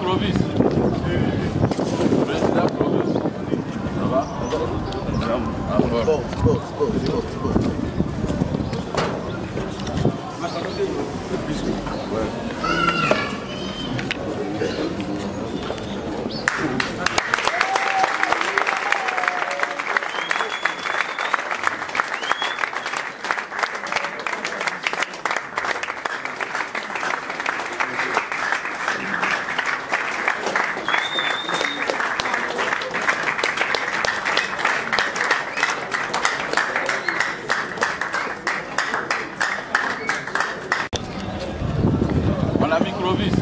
Provis. Président Provis. Ça va? Mon ami Clovis.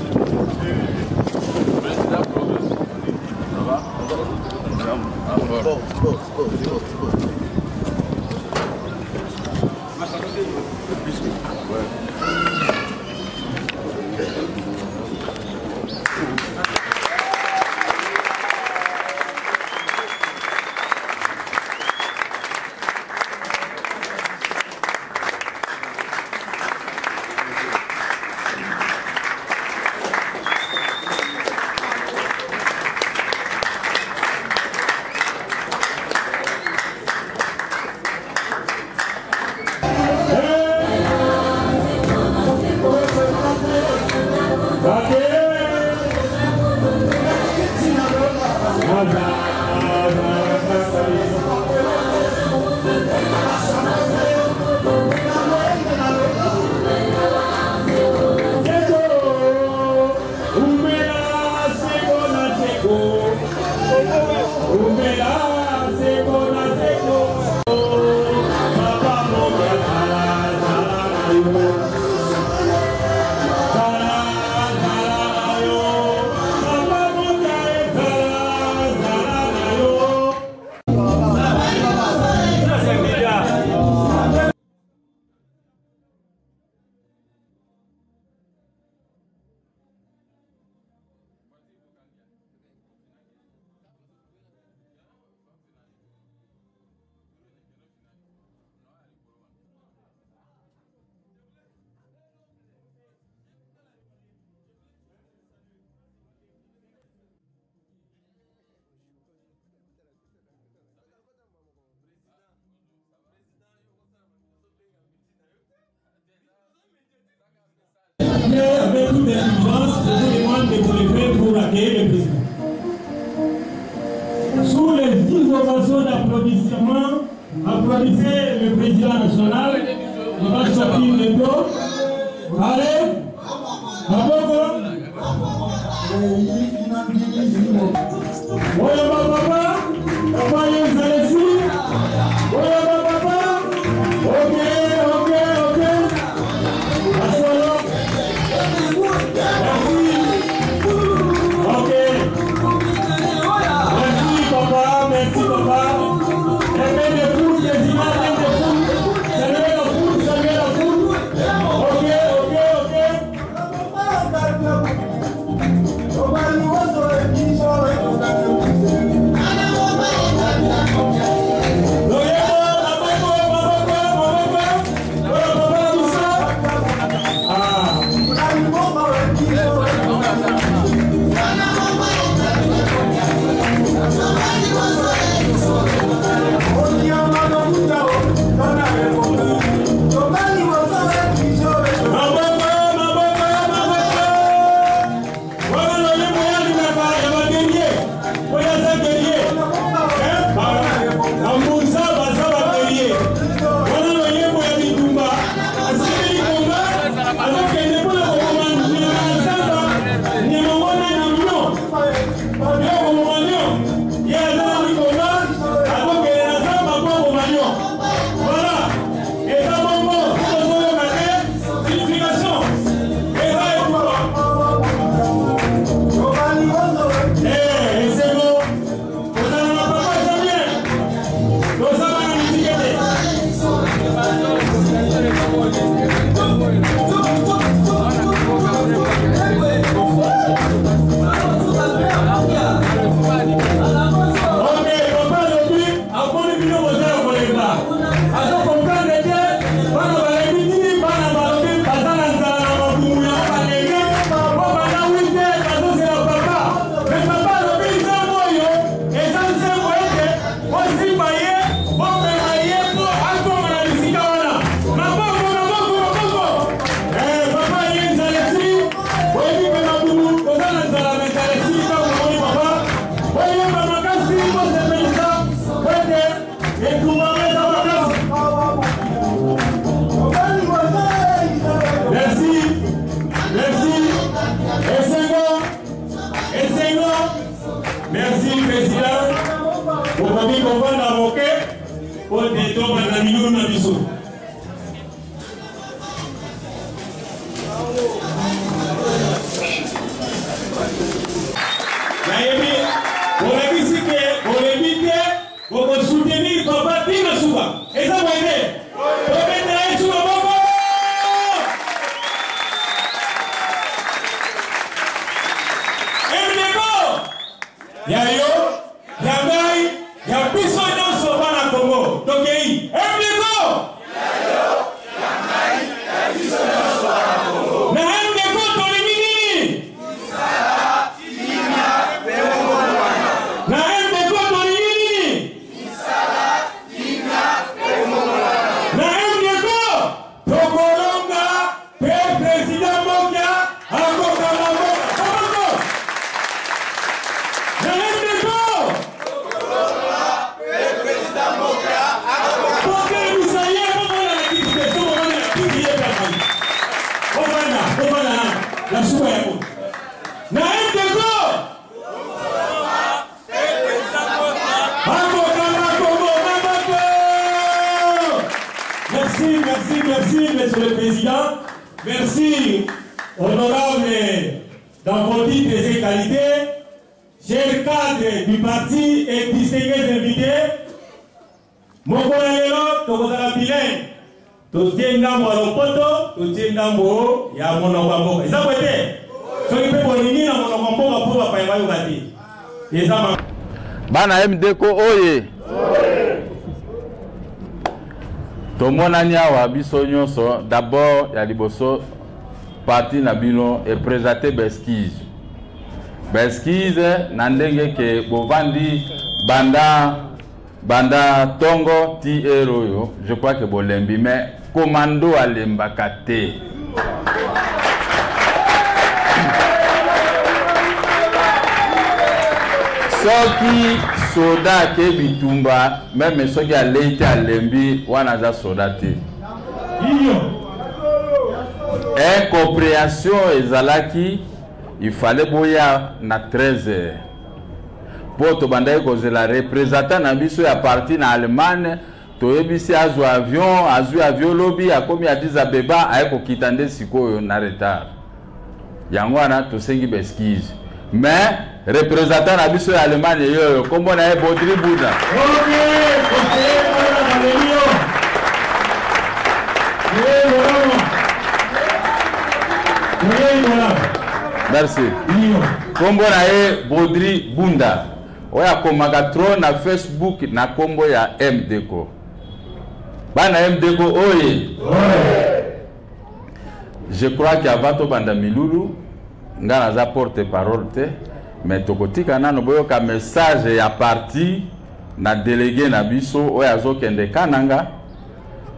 Président Clovis. Ça va? Avec toute exigence, je vous demande de vous lever pour accueillir le président. Sous les ovations d'applaudissements, applaudissez le président national. On va sortir le dos. Allez, à Bogo. Oyama papa, papa les Alexis. Oyama papa. Ok. Merci papa. Ok. président, vous pouvez comprendre l'avocat pour des tombes dans la minute de l'issue. Vous pouvez soutenir Papa Tina Souba. Et ça, vous voyez, vous mettez sur le bon. Il y a yo, il y a Gaï, il y a Bissot dans ce bas dans Congo. Donc, il y a Merci, Monsieur le Président. Merci, honorable dans vos titres et qualités, chers cadres du parti et distingués invités. Mon collègue, Tokozala Bilen, Totienda Moropoto, Totienda Mo, Yamonobambo. Et ça, vous êtes ce qui peut vous dire, Monobambo, pour la Païwaïwati. Et ça, Bana MDeko Oye. Tomonani awa biso nyonso d'abord ya liboso parti na bino et présenté Beskize. Beskize na ndenge ke bovandi banda tongo ti eroyo, je crois que bolembi mais commando alembaka te. Soki soda ke bitumba même soki aleite alembi wana za soda te. Incompréhension ezalaki il fallait boya na 13h. Pour to bandai kozela représentant na biso ya parti na Allemagne to yebisi azu avion lobby akomi Addis Abeba ayeko kitande sikoyo na retard. Yango wana to sengi beskize. Mais représentant na biso ya Allemagne yo kombo na e Bodri Buda. Merci. Kombo na e Bodri Bunda. Oya komaka tro na Facebook na kombo ya MDeko. Bana MDeko oye. Je crois qu'il y a vato banda milulu ngana za porte-parole te mais tokotika nano boyoka message ya parti na délégué na biso oya zokende kananga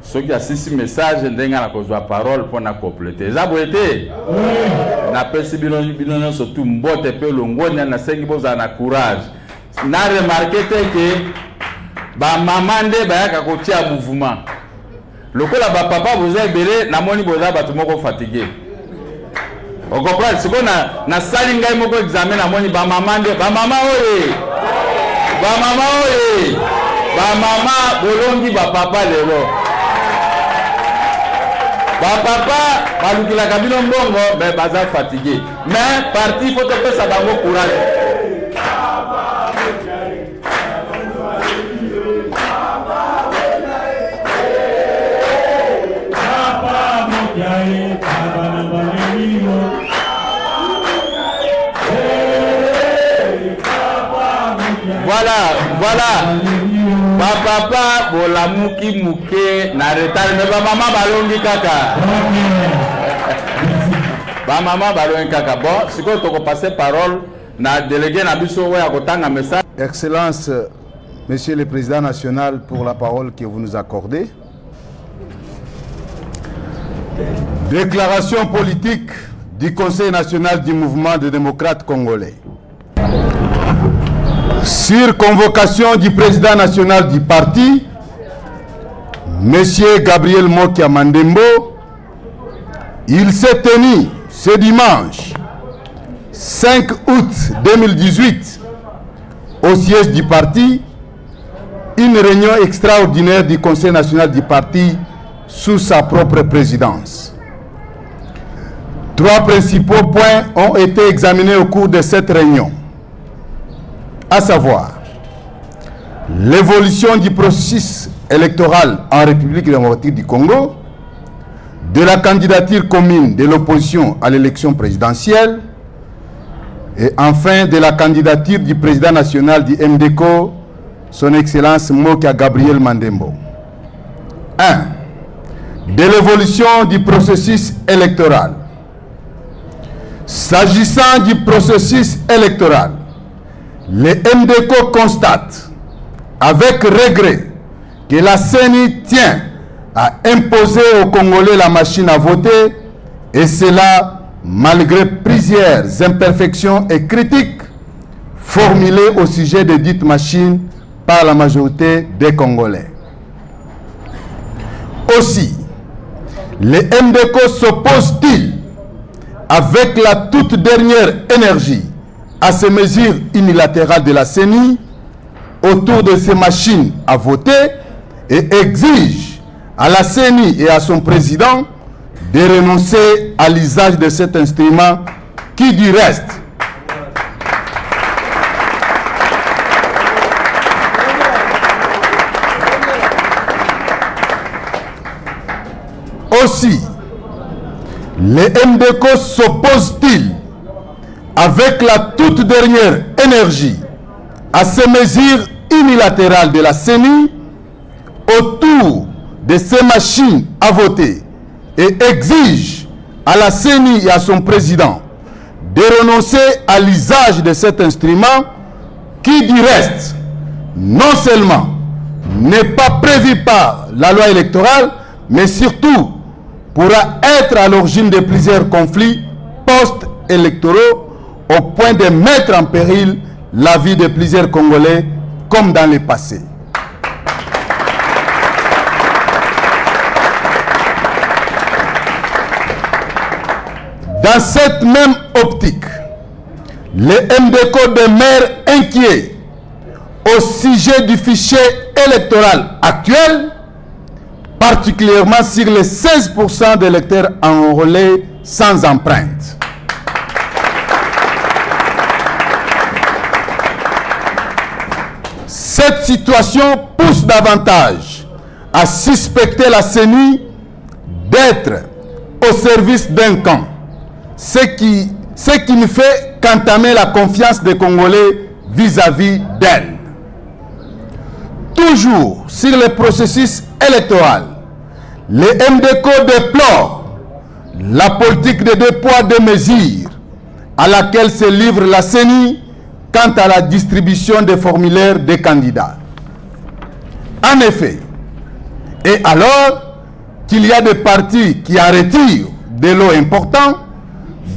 soki asisi message ndenga na kozwa parole pona compléter za boete na pesi bino nyonso tu mbote pe longonya na sengi boza na courage na remarqué te ke ba mama nde bayaka kotia mouvement lokola ba papa boza ebele na moni boza bato moko fatigué. On comprend, c'est qu'on a sali ngai moko examen na moni ba mama oye. Ba mama oye. Ba mama bolongi ba papa lelo. Ba papa balukila kabino mbongo mais baza fatigué. Mais parti faut te ça bango courage. Voilà. Papa bolamuki muke na retard mais ba mama balongi kaka. Ba mama balongi kaka. Bon, siko toko passer parole na délégué na biso ya kotanga message. Excellence, Monsieur le Président national, pour la parole que vous nous accordez. Déclaration politique du Conseil national du mouvement des démocrates congolais. Sur convocation du président national du parti, M. Gabriel Mokia Mandembo, il s'est tenu ce dimanche 5 août 2018 au siège du parti, une réunion extraordinaire du Conseil national du parti sous sa propre présidence. 3 principaux points ont été examinés au cours de cette réunion, à savoir l'évolution du processus électoral en République démocratique du Congo, de la candidature commune de l'opposition à l'élection présidentielle et enfin de la candidature du président national du MDCO, son Excellence Mokia Gabriel Mandembo. 1. De l'évolution du processus électoral. S'agissant du processus électoral, le MDCO constate avec regret que la CENI tient à imposer aux Congolais la machine à voter, et cela malgré plusieurs imperfections et critiques formulées au sujet de dites machines par la majorité des Congolais. Aussi, le MDCO s'oppose-t-il avec la toute dernière énergie à ces mesures unilatérales de la CENI autour de ces machines à voter et exige à la CENI et à son président de renoncer à l'usage de cet instrument qui, du reste, aussi, le MDCO s'oppose-t-il avec la toute dernière énergie à ces mesures unilatérales de la CENI autour de ces machines à voter et exige à la CENI et à son président de renoncer à l'usage de cet instrument qui, du reste, non seulement n'est pas prévu par la loi électorale, mais surtout pourra être à l'origine de plusieurs conflits post-électoraux au point de mettre en péril la vie de plusieurs Congolais comme dans le passé. Dans cette même optique, le MDCO demeure inquiet au sujet du fichier électoral actuel, particulièrement sur les 16% d'électeurs enrôlés sans empreinte. Cette situation pousse davantage à suspecter la CENI d'être au service d'un camp, ce qui ne fait qu'entamer la confiance des Congolais vis-à-vis d'elle. Toujours sur le processus électoral, le MDCO déplore la politique de 2 poids 2 mesures à laquelle se livre la CENI quant à la distribution des formulaires des candidats. En effet, et alors qu'il y a des partis qui en retirent des lots importants,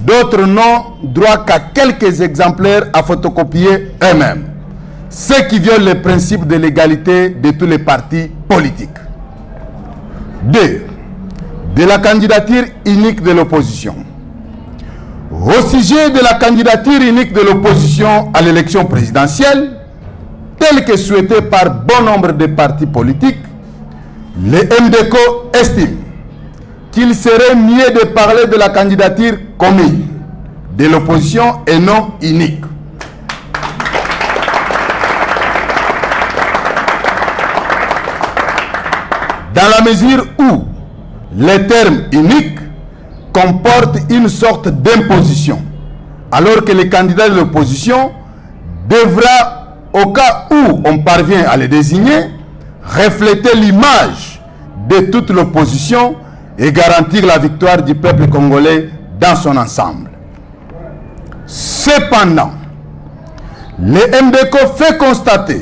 d'autres n'ont droit qu'à quelques exemplaires à photocopier eux-mêmes, ce qui viole le principe de l'égalité de tous les partis politiques. 2. De la candidature unique de l'opposition. Au sujet de la candidature unique de l'opposition à l'élection présidentielle, telle que souhaitée par bon nombre de partis politiques, le MDCO estime qu'il serait mieux de parler de la candidature commune de l'opposition et non unique. Dans la mesure où le terme unique comporte une sorte d'imposition, alors que le candidat de l'opposition devra, au cas où on parvient à le désigner, refléter l'image de toute l'opposition et garantir la victoire du peuple congolais dans son ensemble. Cependant, le MDCO fait constater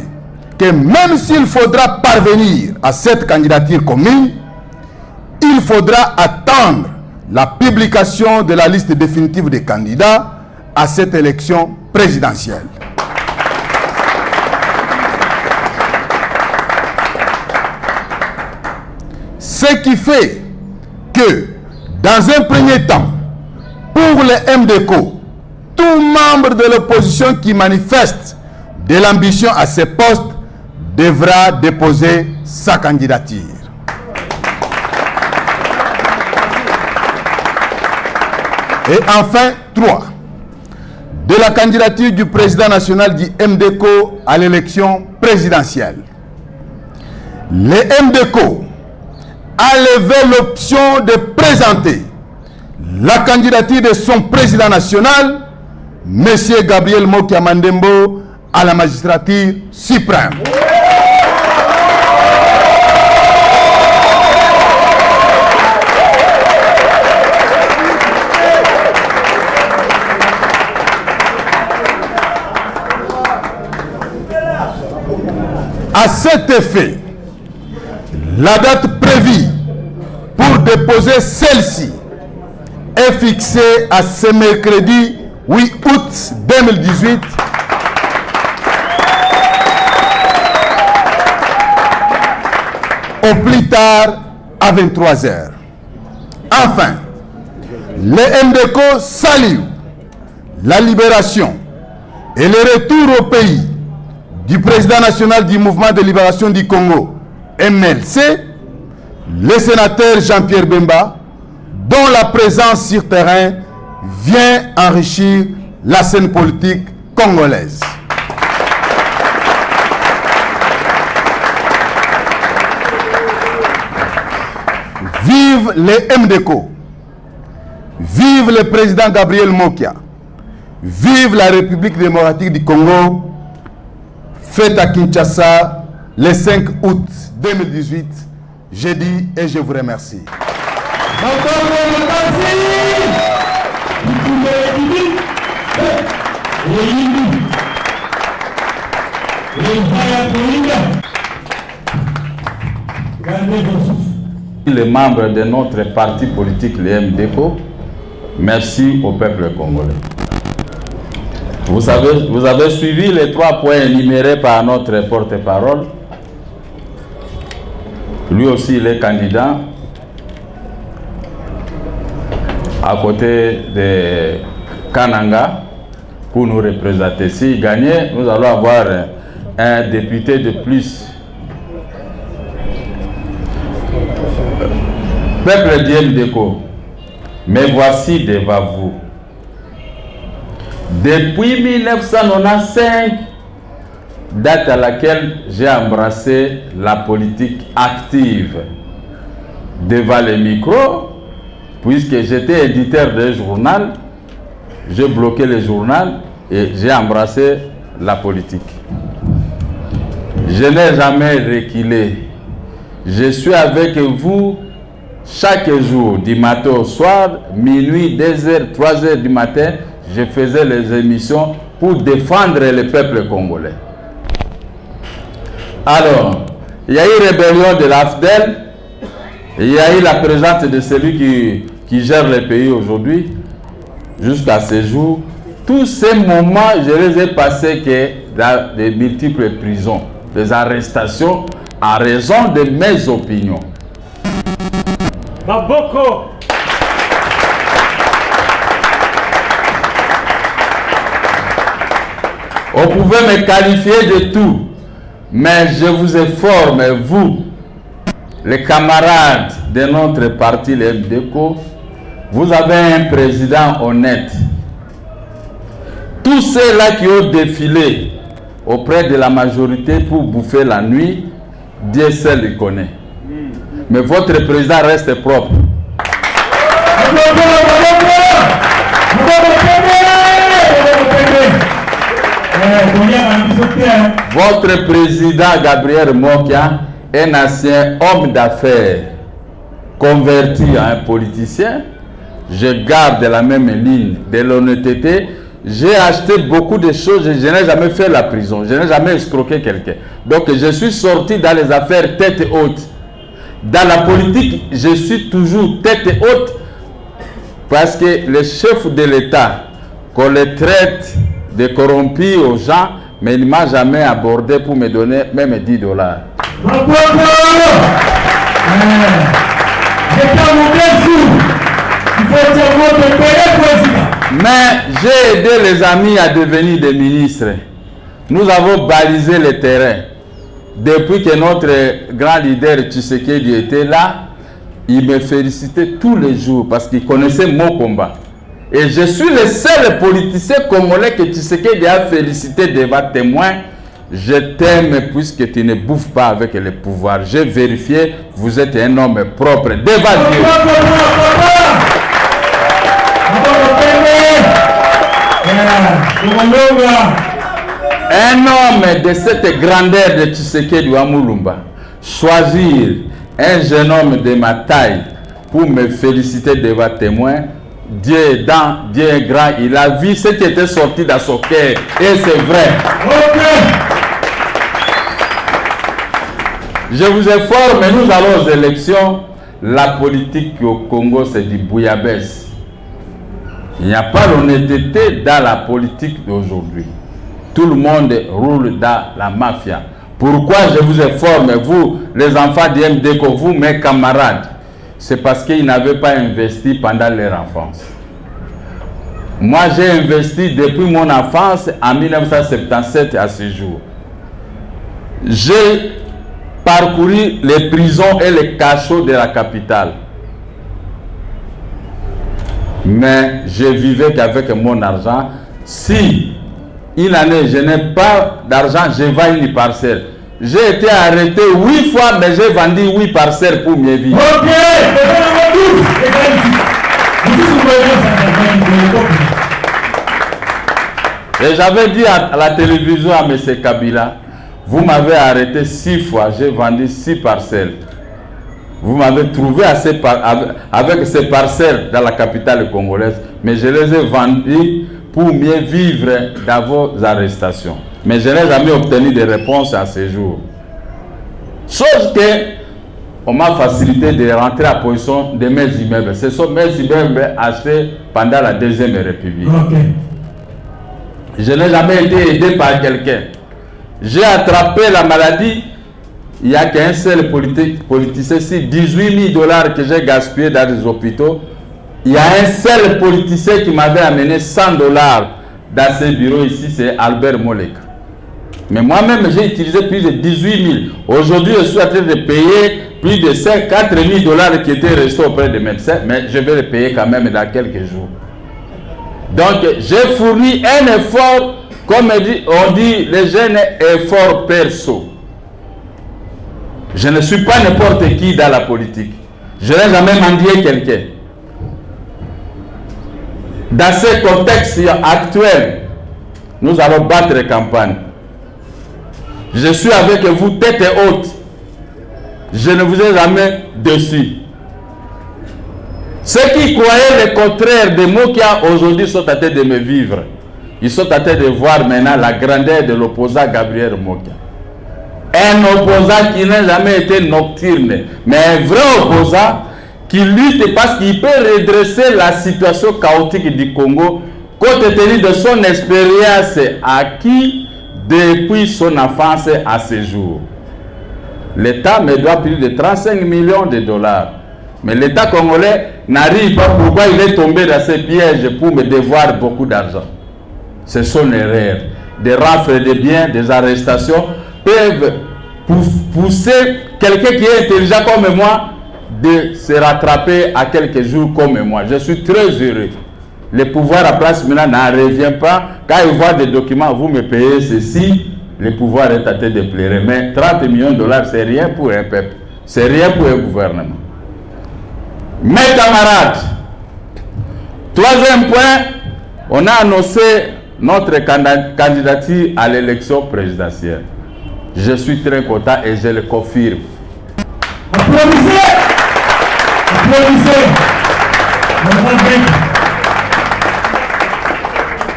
que même s'il faudra parvenir à cette candidature commune, il faudra attendre la publication de la liste définitive des candidats à cette élection présidentielle. Ce qui fait que, dans un premier temps, pour le MDCO, tout membre de l'opposition qui manifeste de l'ambition à ces postes devra déposer sa candidature. Et enfin, 3. De la candidature du président national du MDCO à l'élection présidentielle. Le MDCO a levé l'option de présenter la candidature de son président national, M. Gabriel Mokia Mandembo, à la magistrature suprême. À cet effet, la date prévue pour déposer celle-ci est fixée à ce mercredi 8 août 2018 au plus tard à 23 h. Enfin, le MDCO salue la libération et le retour au pays du président national du mouvement de libération du Congo, MLC, le sénateur Jean-Pierre Bemba, dont la présence sur terrain vient enrichir la scène politique congolaise. Vive les MDCO, vive le président Gabriel Mokia, vive la République démocratique du Congo, fête à Kinshasa le 5 août 2018. Je dis et je vous remercie. Les membres de notre parti politique, le MDCO, merci au peuple congolais. Vous avez suivi les 3 points énumérés par notre porte-parole. Lui aussi, il est candidat à côté de Kananga pour nous représenter. S'il gagne, nous allons avoir un député de plus. Peuple du MDCO, mais voici devant vous. Depuis 1995, date à laquelle j'ai embrassé la politique active devant les micros, puisque j'étais éditeur d'un journal, j'ai bloqué le journal et j'ai embrassé la politique. Je n'ai jamais reculé. Je suis avec vous chaque jour, du matin au soir, minuit, 2 h, 3 h du matin. Je faisais les émissions pour défendre le peuple congolais. Alors, il y a eu rébellion de l'AFDEL, il y a eu la présence de celui qui gère le pays aujourd'hui, jusqu'à ce jour. Tous ces moments, je les ai passés que dans de multiples prisons, des arrestations, à raison de mes opinions. Maboko. On pouvait me qualifier de tout, mais je vous informe, vous, les camarades de notre parti, le MDCO, vous avez un président honnête. Tous ceux-là qui ont défilé auprès de la majorité pour bouffer la nuit, Dieu seul le connaît. Mais votre président reste propre. Votre président Gabriel Mokia, un ancien homme d'affaires converti en un politicien, je garde la même ligne de l'honnêteté. J'ai acheté beaucoup de choses et je n'ai jamais fait la prison. Je n'ai jamais escroqué quelqu'un. Donc je suis sorti dans les affaires tête haute. Dans la politique, je suis toujours tête haute parce que le chef de l'État, qu'on le traite de corrompu aux gens, mais il ne m'a jamais abordé pour me donner même $10. Mais j'ai aidé les amis à devenir des ministres. Nous avons balisé le terrain. Depuis que notre grand leader Tshisekedi était là, il me félicitait tous les jours parce qu'il connaissait mon combat. Et je suis le seul politicien congolais que Tshisekedi a félicité devant témoin. Je t'aime puisque tu ne bouffes pas avec le pouvoir. J'ai vérifié, vous êtes un homme propre devant Dieu. Un homme de cette grandeur de Tshisekedi Wamulumba, choisir un jeune homme de ma taille pour me féliciter devant témoin, Dieu est dans, Dieu est grand, il a vu ce qui était sorti dans son cœur, et c'est vrai. Je vous informe, nous allons aux élections, la politique au Congo c'est du bouillabaisse. Il n'y a pas l'honnêteté dans la politique d'aujourd'hui. Tout le monde roule dans la mafia. Pourquoi je vous informe, vous, les enfants du MDCO, vous, mes camarades? C'est parce qu'ils n'avaient pas investi pendant leur enfance. Moi, j'ai investi depuis mon enfance en 1977 à ce jour. J'ai parcouru les prisons et les cachots de la capitale. Mais je vivais qu'avec mon argent. Si une année je n'ai pas d'argent, je vends une parcelle. J'ai été arrêté 8 fois, mais j'ai vendu 8 parcelles pour mieux vivre. Et j'avais dit à la télévision à M. Kabila, vous m'avez arrêté 6 fois, j'ai vendu 6 parcelles. Vous m'avez trouvé avec ces parcelles dans la capitale congolaise, mais je les ai vendues pour mieux vivre dans vos arrestations. Mais je n'ai jamais obtenu de réponse à ce jour. Chose que on m'a facilité de rentrer à position de mes immeubles. Ce sont mes immeubles achetés pendant la Deuxième République. Je n'ai jamais été aidé par quelqu'un. J'ai attrapé la maladie. Il n'y a qu'un seul politicien, c'est 18 000 $ que j'ai gaspillé dans les hôpitaux. Il y a un seul politicien qui m'avait amené 100 $ dans ce bureau ici, c'est Albert Molek. Mais moi-même, j'ai utilisé plus de 18 000. Aujourd'hui, je suis en train de payer plus de 4 000 $ qui étaient restés auprès des médecins, mais je vais les payer quand même dans quelques jours. Donc, j'ai fourni un effort, comme on dit, les jeunes efforts perso. Je ne suis pas n'importe qui dans la politique. Je n'ai jamais mendié quelqu'un. Dans ce contexte actuel, nous allons battre campagne. Je suis avec vous tête haute. Je ne vous ai jamais déçu. Ceux qui croyaient le contraire de moi qui aujourd'hui sont en train de me vivre. Ils sont en train de voir maintenant la grandeur de l'opposant Gabriel Mokia. Un opposant qui n'a jamais été nocturne, mais un vrai opposant qui lutte parce qu'il peut redresser la situation chaotique du Congo compte tenu de son expérience acquise depuis son enfance à ce jour. L'État me doit plus de 35 millions de $. Mais l'État congolais n'arrive pas pourquoi il est tombé dans ces pièges pour me devoir beaucoup d'argent. C'est son erreur. Des rafles de biens, des arrestations peuvent pousser quelqu'un qui est intelligent comme moi de se rattraper à quelques jours comme moi. Je suis très heureux. Le pouvoir à place maintenant n'en revient pas. Quand il voit des documents, vous me payez ceci, le pouvoir est à tête de pleurer. Mais 30 millions de $, c'est rien pour un peuple. C'est rien pour un gouvernement. Mes camarades, troisième point, on a annoncé notre candidature à l'élection présidentielle. Je suis très content et je le confirme. Applaudissez! Applaudissez!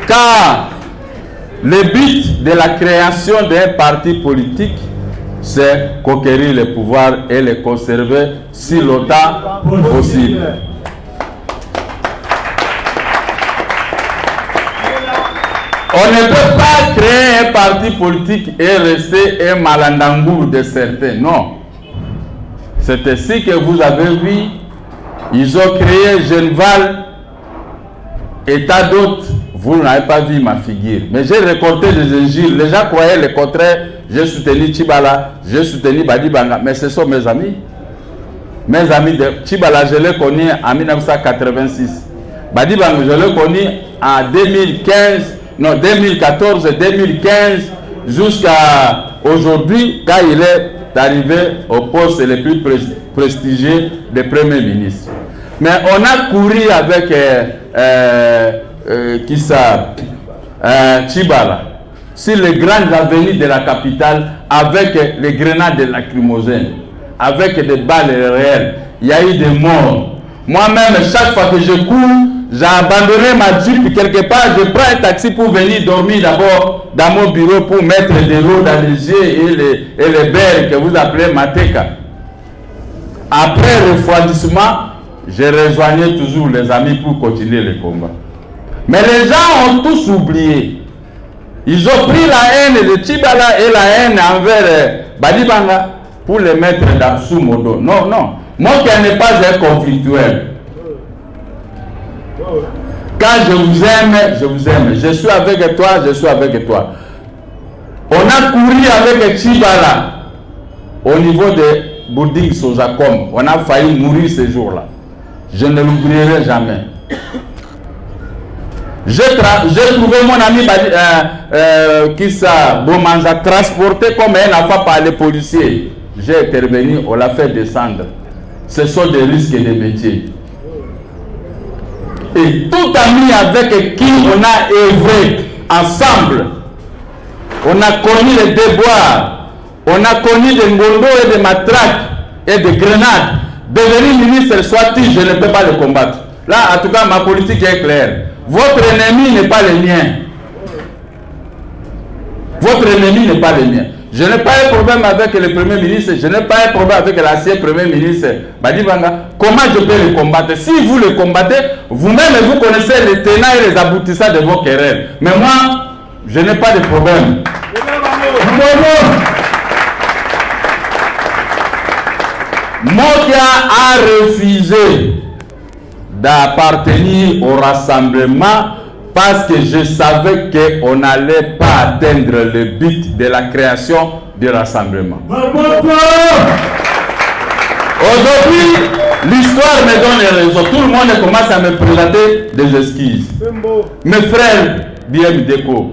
Car le but de la création d'un parti politique, c'est conquérir le pouvoir et le conserver si longtemps possible. On ne peut pas créer un parti politique et rester un malandambour de certains. Non. C'est ainsi que vous avez vu, ils ont créé Genval et tas d'autres. vous n'avez pas vu ma figure. Mais j'ai récolté des injures. Les gens croyaient le contraire. J'ai soutenu Tchibala, j'ai soutenu Badi Banga. Mais ce sont mes amis. Mes amis de Tchibala, je l'ai connu en 1986. Badi Banga, je l'ai connu en 2015, non, 2014, 2015, jusqu'à aujourd'hui, quand il est arrivé au poste le plus prestigieux de Premier ministre. Mais on a couru avec Tchibala sur les grandes avenues de la capitale avec les grenades lacrymogènes, avec des balles réelles. Il y a eu des morts. Moi-même, chaque fois que je cours, j'ai abandonné ma Jeep quelque part, je prends un taxi pour venir dormir d'abord dans mon bureau pour mettre de l'eau dans les yeux et les berres que vous appelez Mateka. Après refroidissement, je rejoignais toujours les amis pour continuer le combat. Mais les gens ont tous oublié. Ils ont pris la haine de Tchibala et la haine envers Badi Banga pour les mettre sous mon dos. Non, non. Moi qui n'est pas un conflictuel. Quand je vous aime, je vous aime. Je suis avec toi, je suis avec toi. On a couru avec Tchibala au niveau de Bourding Sozakom. On a failli mourir ce jour-là. Je ne l'oublierai jamais. J'ai trouvé mon ami Kissa Bomanza transporté comme un enfant par les policiers. J'ai intervenu, on l'a fait descendre. Ce sont des risques de métier. Et tout ami avec qui on a œuvré ensemble, on a connu les déboires, on a connu des ngondo et des matraques et des grenades. Devenir ministre soit-il, je ne peux pas le combattre. Là, en tout cas, ma politique est claire. Votre ennemi n'est pas le mien. Votre ennemi n'est pas le mien. Je n'ai pas un problème avec le Premier ministre, je n'ai pas un problème avec l'ancien Premier ministre Badi Banga. Comment je peux le combattre? Si vous le combattez, vous-même vous connaissez les tenants et les aboutissants de vos querelles. Mais moi, je n'ai pas de problème. Mokia a refusé d'appartenir au rassemblement parce que je savais qu'on n'allait pas atteindre le but de la création du rassemblement. Aujourd'hui, l'histoire me donne les raisons. Tout le monde commence à me présenter des excuses. Mes frères d'IMDECO,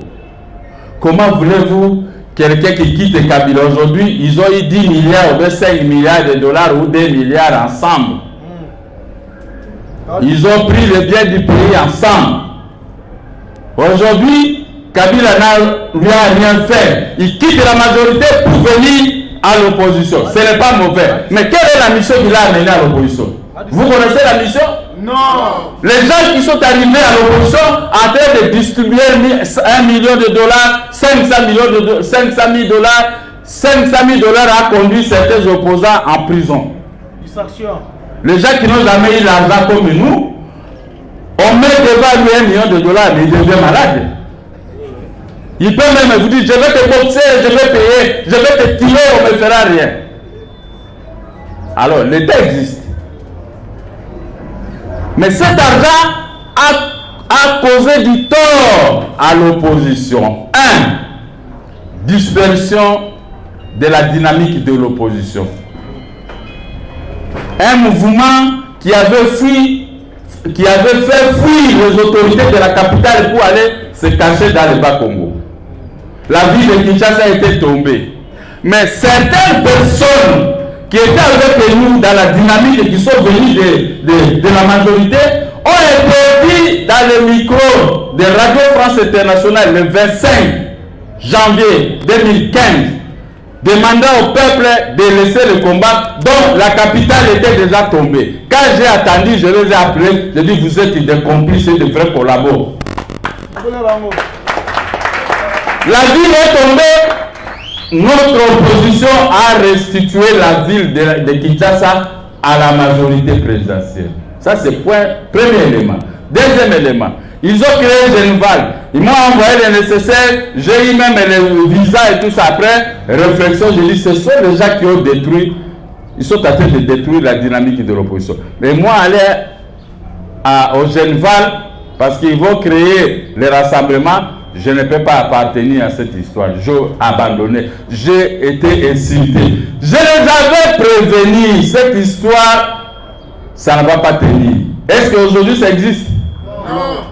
comment voulez-vous quelqu'un qui quitte Kabila aujourd'hui, ils ont eu 10 milliards ou 5 milliards de dollars ou 2 milliards ensemble. Ils ont pris le bien du pays ensemble. Aujourd'hui, Kabila lui a rien fait. Il quitte la majorité pour venir à l'opposition. Ce n'est pas mauvais. Mais quelle est la mission qu'il a amenée à l'opposition? Vous connaissez la mission? Non. Les gens qui sont arrivés à l'opposition en train de distribuer 1 million de dollars, 500 000 dollars, 500 000 dollars a conduit certains opposants en prison. Les gens qui n'ont jamais eu l'argent comme nous, on met devant lui 1 million de dollars, mais il devient malade. Il peut même vous dire, je vais te boxer, je vais payer, je vais te tirer, on ne me fera rien. Alors, l'État existe. Mais cet argent a causé du tort à l'opposition. 1. Dispersion de la dynamique de l'opposition. Un mouvement qui avait fait fuir les autorités de la capitale pour aller se cacher dans le Bas-Congo. La ville de Kinshasa a été tombée. Mais certaines personnes qui étaient avec nous dans la dynamique et qui sont venues de la majorité ont été dit dans le micro de Radio France Internationale le 25 janvier 2015, demandant au peuple de laisser le combat dont la capitale était déjà tombée. Quand j'ai attendu, je les ai appelés, je dis vous êtes des complices et des vrais collaborateurs. La ville est tombée. Notre opposition a restitué la ville de Kinshasa à la majorité présidentielle. Ça, c'est premier élément. Deuxième élément, ils ont créé Genval. Ils m'ont envoyé les nécessaires. J'ai eu même le visa et tout ça. Après réflexion, j'ai dit ce sont les gens qui ont détruit. Ils sont en train de détruire la dynamique de l'opposition. Mais moi, aller au Genval, parce qu'ils vont créer les rassemblements. Je ne peux pas appartenir à cette histoire. J'ai abandonné. J'ai été insulté. Je les avais prévenus. Cette histoire, ça ne va pas tenir. Est-ce qu'aujourd'hui ça existe? Non.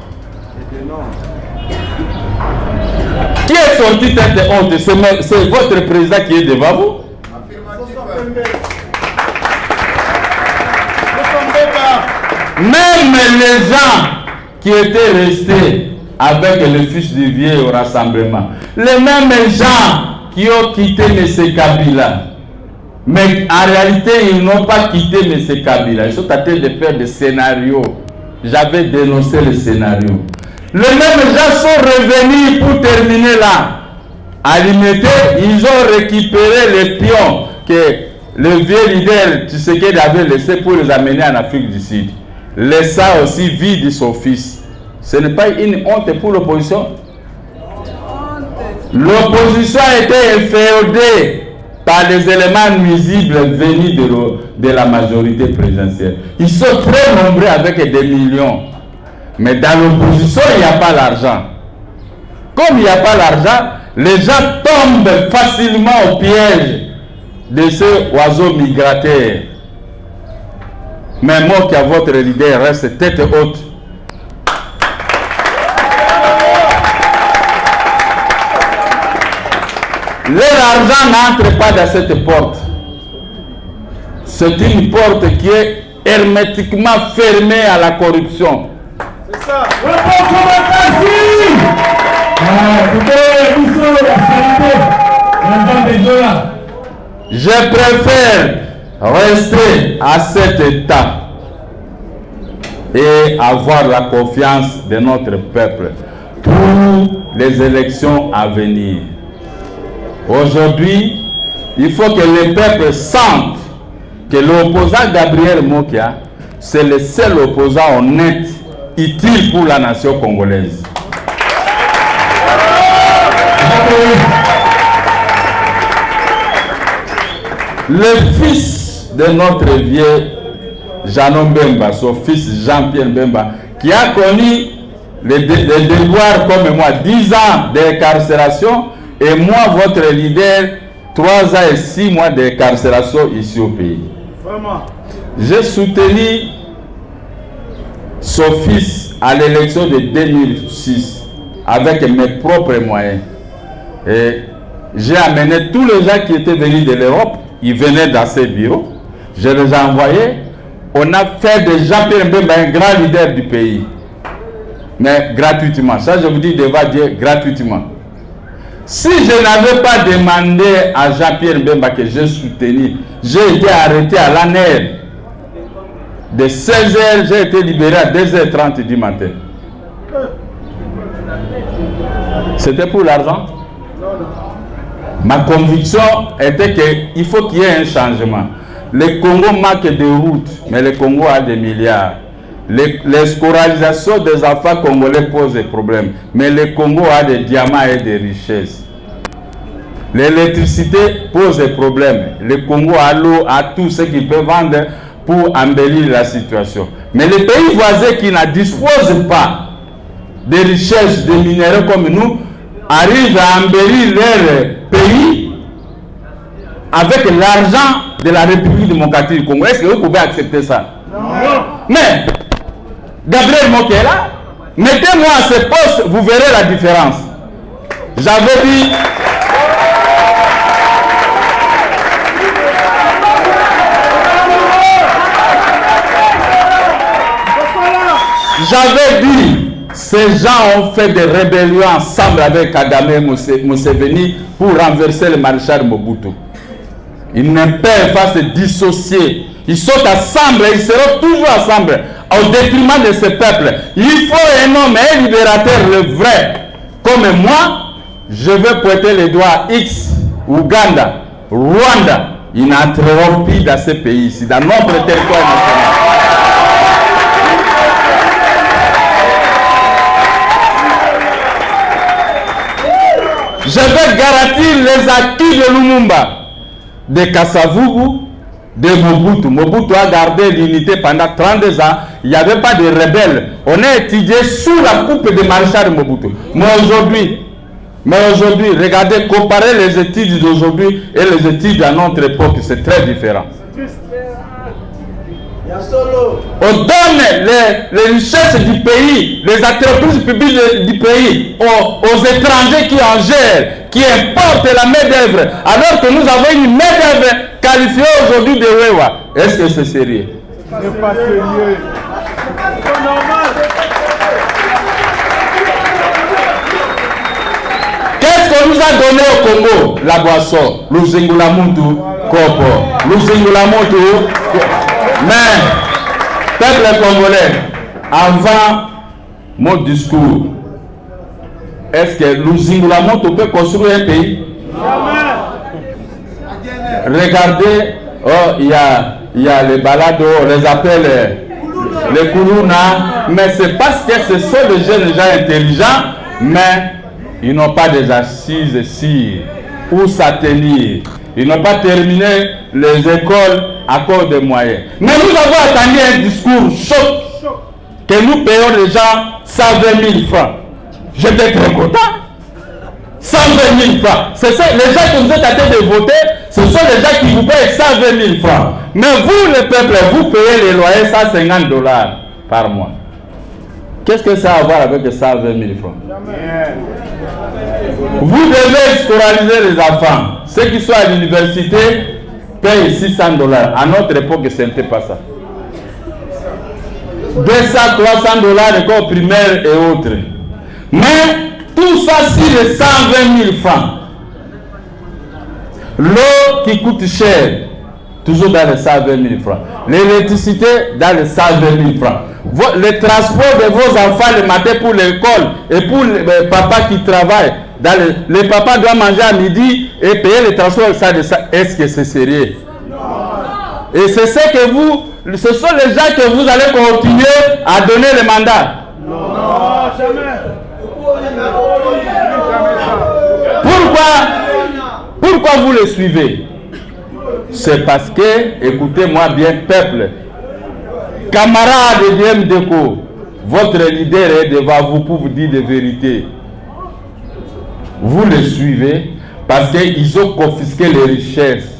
Qui est sorti tête de honte? C'est votre président qui est devant vous? Même les gens qui étaient restés avec le fils du vieux au rassemblement, les mêmes gens qui ont quitté M. Kabila, mais en réalité ils n'ont pas quitté M. Kabila, ils sont en train de faire des scénarios. J'avais dénoncé le scénario. Les mêmes gens sont revenus pour terminer là. À l'imité, ils ont récupéré les pions que le vieux leader Tshisekedi avait laissé pour les amener en Afrique du Sud. Laissant aussi vide son fils. Ce n'est pas une honte pour l'opposition. L'opposition a été inféodée par les éléments nuisibles venus de la majorité présidentielle. Ils sont très nombreux avec des millions. Mais dans l'opposition, il n'y a pas l'argent. Comme il n'y a pas l'argent, les gens tombent facilement au piège de ce oiseau migrateur. Mais moi qui à votre leader reste tête haute. L'argent n'entre pas dans cette porte. C'est une porte qui est hermétiquement fermée à la corruption. C'est ça. Je préfère rester à cet état et avoir la confiance de notre peuple pour les élections à venir. Aujourd'hui, il faut que le peuple sente que l'opposant Gabriel Mokia, c'est le seul opposant honnête, utile pour la nation congolaise. Le fils de notre vieux Jean Mbemba, son fils Jean-Pierre Mbemba, qui a connu les devoirs comme moi, 10 ans d'incarcération, et moi, votre leader, 3 ans et 6 mois d'incarcération ici au pays. J'ai soutenu son fils à l'élection de 2006 avec mes propres moyens. Et j'ai amené tous les gens qui étaient venus de l'Europe, ils venaient dans ces bureaux. Je les ai envoyés. On a fait de Jean-Pierre Mbemba un grand leader du pays. Mais gratuitement. Ça, je vous dis devant Dieu, gratuitement. Si je n'avais pas demandé à Jean-Pierre Mbemba que j'ai soutenu, j'ai été arrêté à l'ANER. De 16h, j'ai été libéré à 2h30 du matin. C'était pour l'argent? Ma conviction était qu'il faut qu'il y ait un changement. Le Congo manque de routes, mais le Congo a des milliards. L'escolarisation des enfants congolais pose des problèmes, mais le Congo a des diamants et des richesses. L'électricité pose des problèmes. Le Congo a l'eau, a tout ce qu'il peut vendre pour embellir la situation. Mais les pays voisins qui ne disposent pas de richesses, de minéraux comme nous, arrivent à embellir leur pays avec l'argent de la République démocratique du Congo. Est-ce que vous pouvez accepter ça? Non. Mais Gabriel Mokela, mettez-moi à ce poste, vous verrez la différence. J'avais dit... J'avais dit, ces gens ont fait des rébellions ensemble avec Kagame et Museveni pour renverser le maréchal Mobutu. Ils ne peuvent pas se dissocier. Ils sont ensemble et ils seront toujours ensemble au détriment de ce peuple. Il faut un homme, un libérateur, le vrai. Comme moi, je veux pointer les doigts X, Ouganda, Rwanda. Ils n'entreront plus dans ce pays ici, dans notre territoire national. Je vais garantir les acquis de Lumumba, de Kasavubu, de Mobutu. Mobutu a gardé l'unité pendant 32 ans. il n'y avait pas de rebelles. On a étudié sous la coupe de Maréchal Mobutu. Mais aujourd'hui, regardez, comparez les études d'aujourd'hui et les études à notre époque, c'est très différent. On donne les richesses du pays, les entreprises publiques du pays aux étrangers qui en gèrent, qui importent la main-d'œuvre, alors que nous avons une main-d'œuvre qualifiée aujourd'hui de Wewa. Est-ce que c'est sérieux? C'est pas sérieux. C'est normal. Qu'est-ce qu'on nous a donné au Congo? La boisson, le Zingula Muntu, Kopo, le Zingula Muntu. Mais, peuple congolais, avant mon discours, est-ce que le Zingula Muntu peut construire un pays? Regardez, oh, il y a les balades, on les appelle les Koulouna, mais c'est parce que ce sont des jeunes gens intelligents, mais ils n'ont pas des assises ici où s'attenir. Ils n'ont pas terminé les écoles à cause des moyens. Mais nous avons attendu un discours choc que nous payons les gens 120 000 francs. J'étais très content. 120 000 francs. C'est ça, les gens que vous êtes en train de voter, ce sont les gens qui vous payent 120 000 francs. Mais vous, le peuple, vous payez les loyers 150 $ par mois. Qu'est-ce que ça a à voir avec 120 000 francs? Vous devez scolariser les enfants. Ceux qui sont à l'université payent 600 $. À notre époque, ce n'était pas ça. 200, 300 $ école primaire et autres. Mais tout ça, c'est les 120 000 francs. L'eau qui coûte cher, toujours dans les 120 000 francs. L'électricité, dans les 120 000 francs. Le transport de vos enfants le matin pour l'école et pour les papas qui travaillent. Les papas doivent manger à midi et payer le transport. Est-ce que c'est sérieux? Et c'est ce que ce sont les gens que vous allez continuer à donner le mandat. Non, jamais. Pourquoi vous le suivez? C'est parce que, écoutez-moi bien, peuple, camarades de MDECO, votre leader est devant vous pour vous dire des vérités. Vous le suivez parce qu'ils ont confisqué les richesses.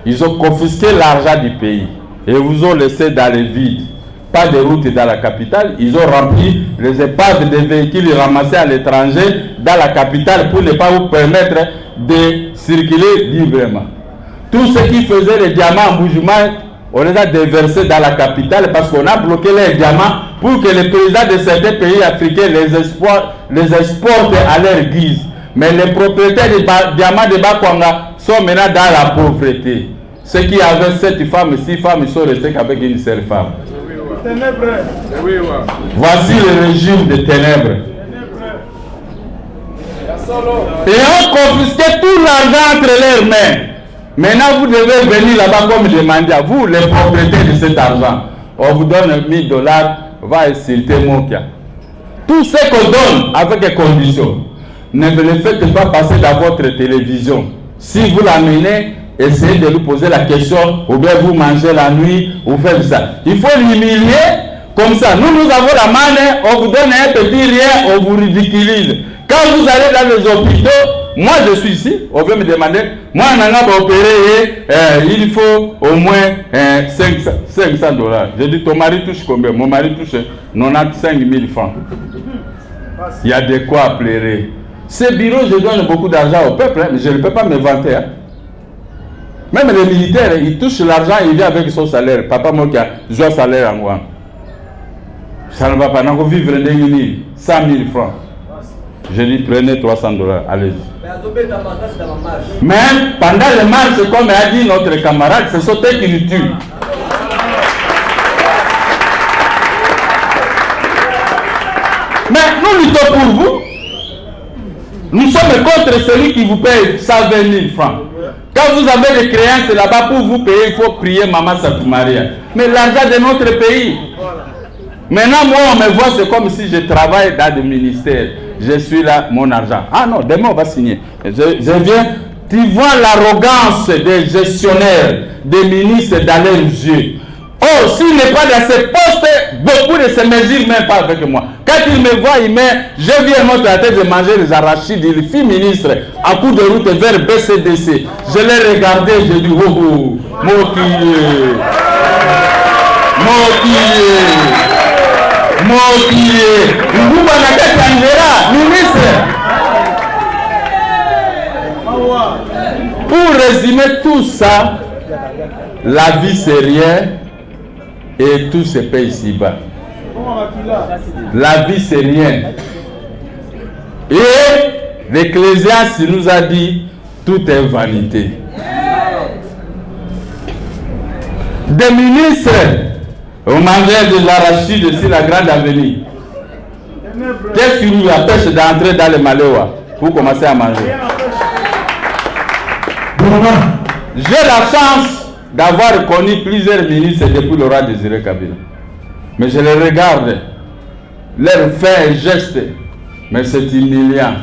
Ils ont confisqué l'argent du pays et vous ont laissé dans les vides. Pas de route dans la capitale. Ils ont rempli les épaves des véhicules ramassés à l'étranger dans la capitale pour ne pas vous permettre de circuler librement. Tout ce qui faisait les diamants en bougement, on les a déversés dans la capitale parce qu'on a bloqué les diamants pour que les présidents de certains pays africains les exportent à leur guise. Mais les propriétaires des diamants de Bakwanga sont maintenant dans la pauvreté. Ceux qui avaient 7 femmes, 6 femmes, ils sont restés qu'avec une seule femme. Voici le régime des ténèbres. Et on confisqué tout l'argent entre leurs mains. Maintenant, vous devez venir là-bas comme demander à vous, les propriétaires de cet argent. On vous donne 1000 $, va insulter Mokia. Tout ce qu'on donne avec des conditions. Ne le faites pas passer dans votre télévision. Si vous l'amenez, essayez de lui poser la question, ou bien vous mangez la nuit, ou faites ça. Il faut l'humilier comme ça. Nous avons la manne, on vous donne un petit rien, on vous ridiculise. Quand vous allez dans les hôpitaux, moi je suis ici, on veut me demander, moi on a opéré, il faut au moins 500 $. Je dis, ton mari touche combien? Mon mari touche 95 000 francs. Il y a de quoi pleurer. Ces bureaux, je donne beaucoup d'argent au peuple, mais je ne peux pas me vanter. Hein. Même les militaires, ils touchent l'argent, ils viennent avec son salaire. Papa Mokia, je dois salaire en moi. Ça ne va pas. Nous vivre dans 100 000 francs. Je dis, prenez 300 $, allez-y. Mais pendant les marches, comme a dit notre camarade, ce sont eux qui nous tuent. Mais nous luttons pour vous. Nous sommes contre celui qui vous paye 120 000 francs. Quand vous avez des créances là-bas pour vous payer, il faut prier Maman Satou Maria. Mais l'argent de notre pays. Maintenant, moi, on me voit, c'est comme si je travaille dans le ministère. Je suis là, mon argent. Ah non, demain, on va signer. Je viens. Tu vois l'arrogance des gestionnaires, des ministres dans leurs yeux. On Oh, s'il n'est pas dans ce poste, beaucoup ne se mesurent même pas avec moi. Quand il me voit, il met, je viens monter la tête de manger les arachides, il fit ministre en cours de route vers BCDC. Je l'ai regardé, j'ai dit, oh, oh, Mokiye, Ngouba Nakati Angela, ministre. Pour résumer tout ça, la vie c'est rien et tout se paye ici-bas. La vie c'est rien. Et l'Ecclésiaste nous a dit, tout est vanité. Des ministres au mangeait de l'arachide sur la grande avenue. Qu'est-ce qui vous empêche d'entrer dans le Maléwa pour commencer à manger? J'ai la chance d'avoir connu plusieurs ministres depuis le roi Désiré Kabila. Mais je les regarde, leur fait et geste, mais c'est humiliant.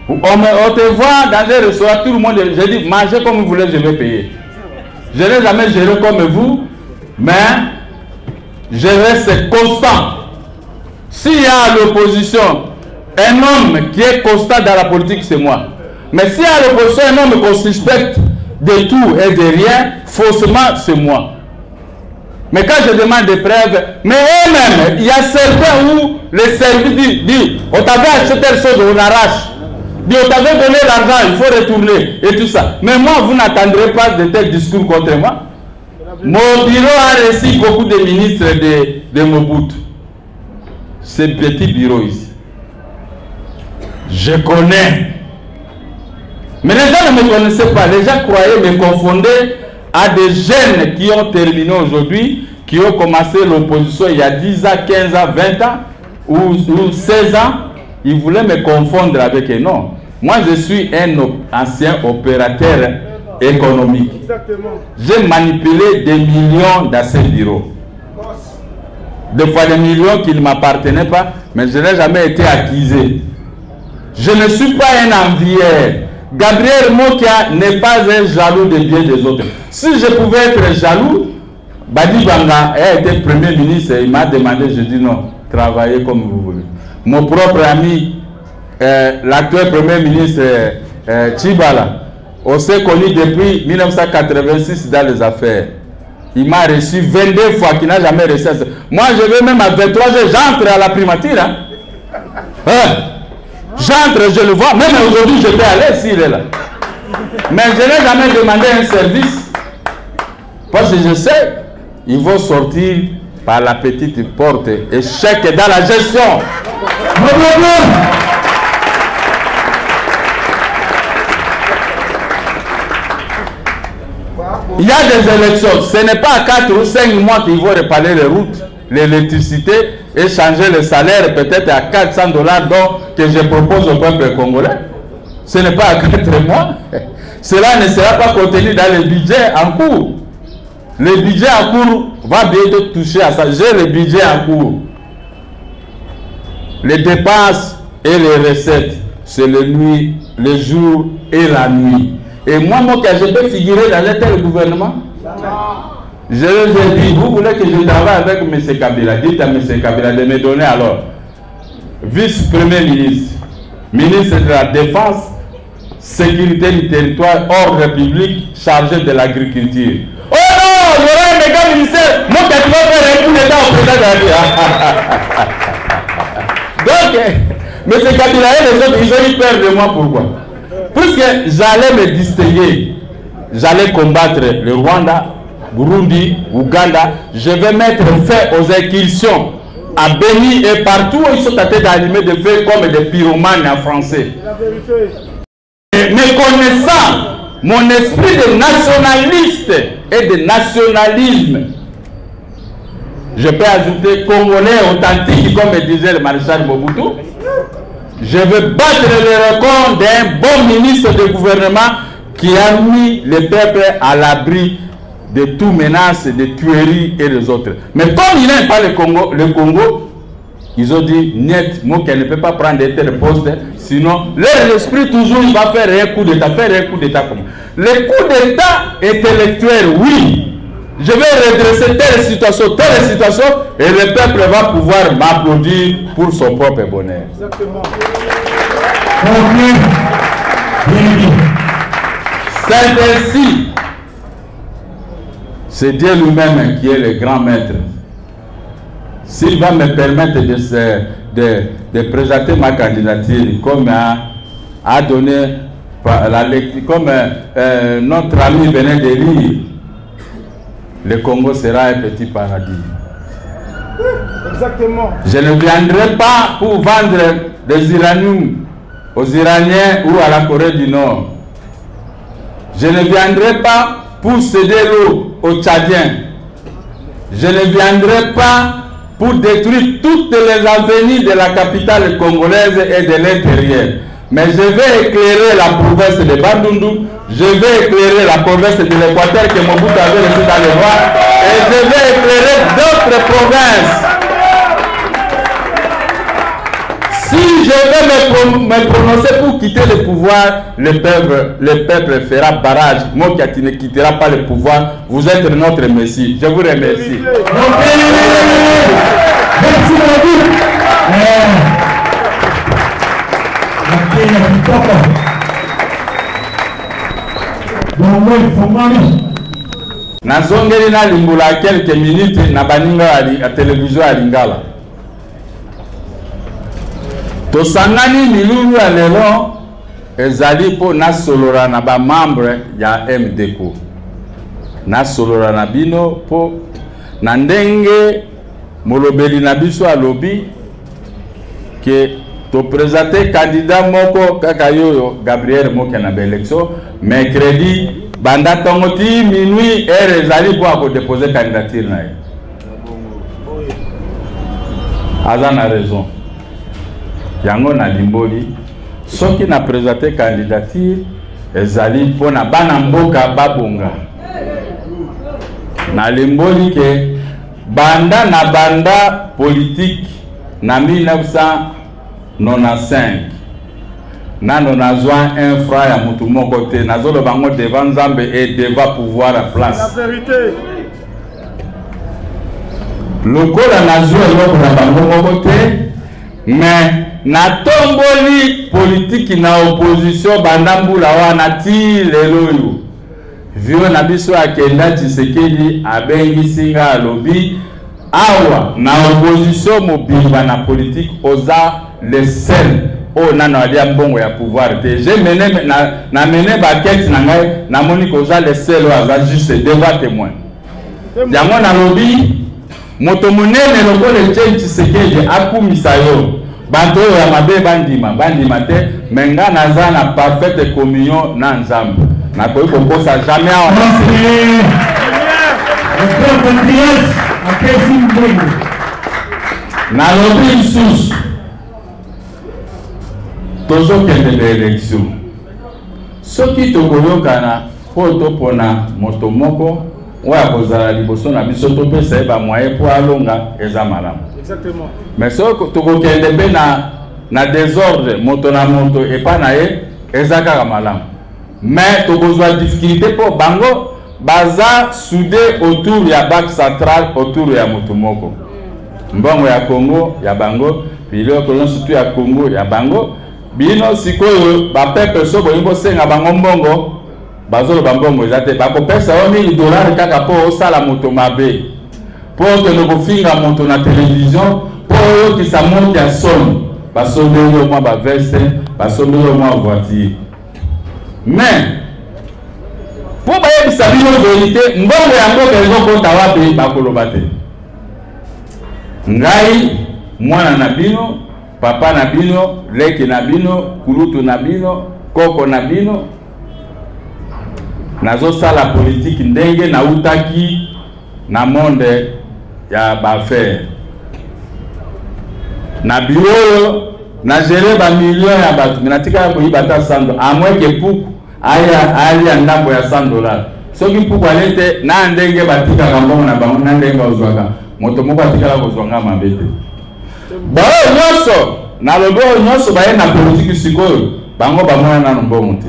On te voit dans les restaurants, tout le monde, je dis, mangez comme vous voulez, je vais payer. Je n'ai jamais géré comme vous, mais je reste constant. S'il y a à l'opposition un homme qui est constant dans la politique, c'est moi. Mais s'il y a à l'opposition un homme qu'on suspecte de tout et de rien, faussement, c'est moi. Mais quand je demande des preuves, mais eux-mêmes, il y a certains où les services disent, on t'avait acheté telle chose, on arrache. Dit, on t'avait donné l'argent, il faut retourner, et tout ça. Mais moi, vous n'attendrez pas de tels discours contre moi. Mon bureau a reçu beaucoup de ministres de Mobutu. Ce petit bureau ici. Je connais. Mais les gens ne me connaissaient pas. Les gens croyaient, me confondaient à des jeunes qui ont terminé aujourd'hui, qui ont commencé l'opposition il y a 10 ans, 15 ans, 20 ans, ou 16 ans. Ils voulaient me confondre avec eux. Non. Moi, je suis un ancien opérateur économique. J'ai manipulé des millions dans ces bureaux. Des fois des millions qui ne m'appartenaient pas, mais je n'ai jamais été accusé. Je ne suis pas un envieux. Gabriel Mokia n'est pas un jaloux des biens des autres. Si je pouvais être jaloux, Badi Banga a été premier ministre et il m'a demandé, je dis non, travaillez comme vous voulez. Mon propre ami, l'actuel premier ministre Tchibala, on s'est connu depuis 1986 dans les affaires. Il m'a reçu 22 fois, qu'il n'a jamais reçu. Moi, je vais même à 23 heures, j'entre à la primature. Hein? J'entre, je le vois. Même aujourd'hui, je peux aller s'il est là. Mais je n'ai jamais demandé un service. Parce que je sais, ils vont sortir par la petite porte. Échec dans la gestion. Il y a des élections. Ce n'est pas à 4 ou 5 mois qu'ils vont réparer les routes, l'électricité et changer le salaire peut-être à $400 que je propose au peuple congolais. Ce n'est pas à 4 mois. Cela ne sera pas contenu dans le budget en cours. Le budget en cours va bientôt toucher à ça. J'ai le budget en cours. Les dépenses et les recettes, c'est le nuit, le jour et la nuit. Et moi, je peux figurer dans tel gouvernement. Je leur ai dit, vous voulez que je travaille avec M. Kabila? Dites à M. Kabila de me donner alors vice-premier ministre, ministre de la Défense, sécurité du territoire, ordre public, chargé de l'agriculture. Oh non, il y aura un méga ministère. Moi, tu vas faire un coup d'État au président de la vie. Donc, M. Kabila et les autres, ils ont eu peur de moi. Pourquoi? Puisque j'allais me distinguer, j'allais combattre le Rwanda, Burundi, Ouganda, je vais mettre fin aux incursions à Béni et partout où ils sont tentés d'allumer des feux comme des pyromanes en français. Et me connaissant mon esprit de nationaliste et de nationalisme, je peux ajouter Congolais authentique comme disait le maréchal Mobutu. Je veux battre le record d'un bon ministre de gouvernement qui a mis le peuple à l'abri de toutes menaces, de tueries et les autres. Mais comme il n'aime pas le Congo, ils ont dit, net, moi qu'elle ne peut pas prendre tel poste, sinon, leur esprit toujours, il va faire un coup d'État, Le coup d'État intellectuel, oui, je vais redresser telle situation, et le peuple va pouvoir m'applaudir pour son propre bonheur. Exactement. C'est ainsi. C'est Dieu lui-même qui est le grand maître. S'il va me permettre de présenter ma candidature comme a donné la lecture, comme notre ami venait de lire, le Congo sera un petit paradis. Exactement. Je ne viendrai pas pour vendre des uraniums aux Iraniens ou à la Corée du Nord. Je ne viendrai pas pour céder l'eau aux Tchadiens. Je ne viendrai pas pour détruire toutes les avenirs de la capitale congolaise et de l'intérieur. Mais je vais éclairer la province de Bandundu, je vais éclairer la province de l'Équateur que Mobutu avait laissé dans les voies, et je vais éclairer d'autres provinces. Si je vais me prononcer pour quitter le pouvoir, le peuple fera barrage. Moi qui ne quittera pas le pouvoir, vous êtes notre Messie. Je vous remercie. Merci beaucoup. Nazongeli na limbula quelques minutes na baninga à télévision à Lingala. Tosangani milulu ya lelo ezali po na solora na ba membre ya MDCO. Na solora na bino po na ndenge molobeli na biso alobi ke to présenter candidat moko kaka yoyo Gabriel Mokia na élection mercredi banda tongoti minuit heure ezali pour déposer candidature na ye. Aza na raison. Yango na limboli soki na présenter candidature ezali pour na bana mboka babonga. Na limboli ke banda politique na 1995 nano nazwa un frère ya mutu moko te nazolo bango devant Nzambe et devant pouvoir à place. La vérité. Lokola nazwa eloko na bango moko te mais na tomboli politique na opposition banda mbula wana ti lelo yo vio na biso akenda Tshisekedi abengi singa alobi awa na opposition mobimba na politique oza le seul o nana alia mbongo ya pouvoir te j'ai mené na mené baquette na ngai na moni koza le seul o aza juste devant témoin yango na lobi moto monene lokole Tshisekedi akumisa yo bato ya mabe bandima te menga naza na parfaite communion na Nzambe na koyi kokosa jamais awa na lobi lisusu tozokende na élection soki tokoyokana po topona moto moko oyo akozala liboso na biso topesa ye bamoyen po alonga eza malamu. Exactement. Mais soki tokokende mpe na désordre moto na moto epa na ye eza kaka malamu. Mais tokozwa difficulté po bango baza soudé autour ya Banque centrale autour ya moto moko. Mbongo ya Congo ya bango, biloko nyonso ya Congo ya bango. Bino sikoyo ba pepe so boyimbo senga bango mbongo bazolo bambongo ezate bakopesa $1000 kaka po osala moto mabe po ke nokofinga moto na télévision po oyokisa moto ya somme basombeli yo mwa baveste basombeli yo mwa voiture mais po bayebisa bino vérité mbongo yango ezokota wapi bakoloba te ngai mwana na bino papa na bino, leki na bino, kulutu na bino, koko na bino. Nazo sala politique ndenge na utaki na monde ya bafaire. Na bureau na gérer ba millions ya batu. Minatika ya kuiba ta $100. Amweke puku aya ndambo ya $100. Soki puku alete na ndenge batika kambongo na bango na ndenge ozwaka. Moto moko atikala kozwanga mabete. Bao nyoso na lobo nyoso baye na politique sikoyo bango bamona na mbongo te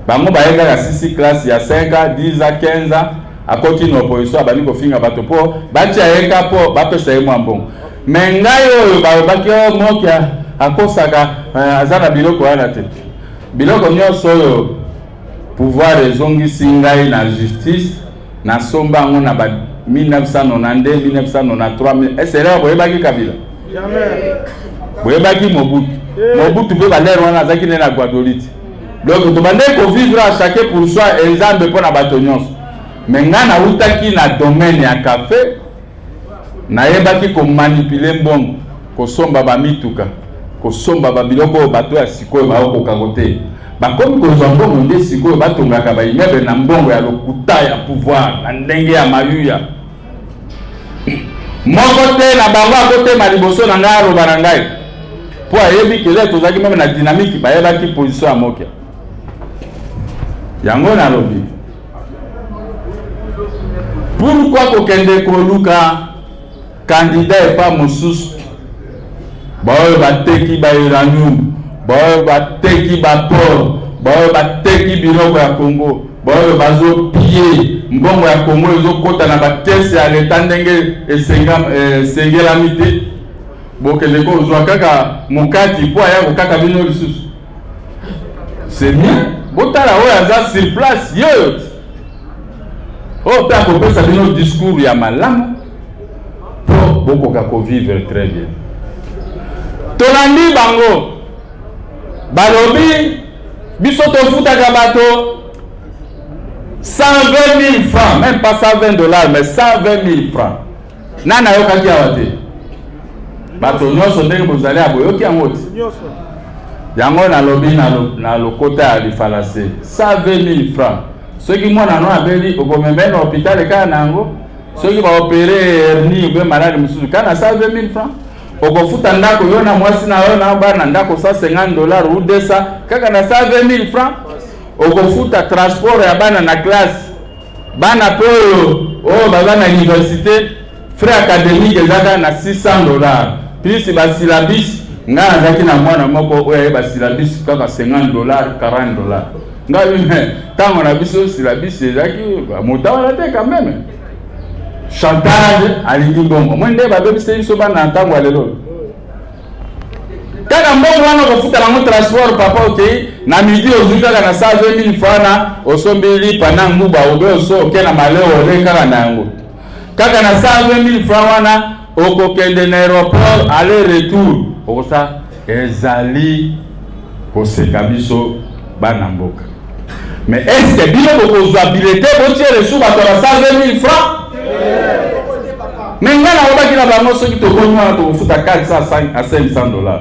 bango baye ka 6 classe ya 5 10 15 akoti na opposition abani ko finga bato po bacha yenga po bapesa ye mwambongo mais ngai oyo babaki o mokia akosaka azana biloko wana te biloko nyonso oyo pouvoir ezongisi ngai na justice na somba ngo na ba 1992 1993 esera boyebaki Kabila jamais boyebaki Mobutu pe balero wana azaki na Guadolite donc to bande ko vivre à chacun pour soi exemple pour na bato nyonso mais nga na utaki na domaine ya café na yebaki ko manipuler mbongo ko somba ba mituka ko somba ba biloko bato ya sikoyo ba ko kagote ba comme ko zombo monde sikoyo batongaka ba immeuble na mbongo ya lokuta ya pouvoir na ndenge ya mayuya moko te na bango akote maliboso na ngai aloba na ngai po ayebi kele tozaki meme na dynamique bayebaki position ya mokia yango na lobi pourquoi kokende koluka candidat epa mosusu baoyo bateki ba uranium baoyo bateki baport baoyo bateki biloko ya Congo baoyo bazopie mbongo ya Congo ezokota na bakese ya leta ndenge esengelami te bokende kozwa kaka mokati po aya kokaka bino lisusu c'est bien botala oyo aza sur place yo oyo mpe akopesa bino discours ya malamu po bokoka kovivre très bien tolandi bango balobi biso tofutaka bato 120 000 francs, même pas 120 $, mais 120 000 francs. Nana yokaki awate. Bato nyonso ndenge bozali aboyoki yango ti. Yango na lobi na lokota ya lifalase 120 000 francs. Soki mwana no abeli okomeme na hôpital kaka nango, soki ba opérer hernie be malade mususu kana 120 000 francs. Okofuta ndako yo na mwasi na yo na bana ndako $150 ou 200 kaka na 120 000 francs. Okofuta transport ya bana na classe bana po baza na université frais académique ezaka na $600 plus basilabis nga azaki na mwana moko oyo basilabis kaka $50 $40 nga yume tango na biso silabis ezaki motawana te quand même chantage alingi bongo mwende babebise biso bana ntango ya lelo kaka mbongo wana kofuta nango transport papa okei na midi ozwi kaka na 120 000 francs na osombeli pana nguba obe oso oke na maleo ole kaka na yango kaka na 120 000 francs wana okokende na aéroport aller retour okosa ezali koseka biso bana mboka mais est-ce que bino bokozwa bilete botie resu bato na 120 000 francs mais nga na obaki na bango soki tokoni wana tokofuta 400 à $500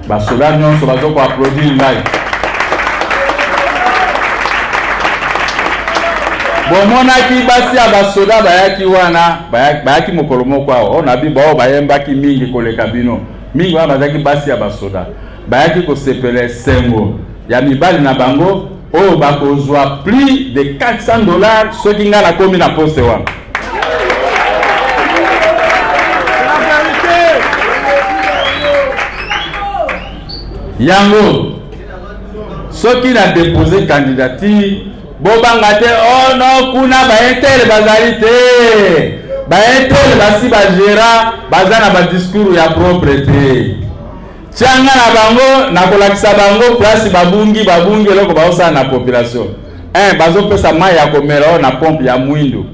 basoda nyonso bazoko applaudir ngai bomonaki basi ya basoda bayaki wana bayaki mokolo moko awo oyo nabi bao bayembaki mingi koleka bino mingi wana bazaki basi ya basoda bayaki kosepela esengo ya mibali na bango oyo bakozwa plus de $400 soki ngai nakomi na poste wana yango soki na déposer candidature bobanga te oh non kuna baintere bazali te baintere basi bagera baza na badiscours ya propre te tianga na bango na kolakisa bango place babungi eloko baosala na population bazopesa mai ya komela na pompe ya mwindo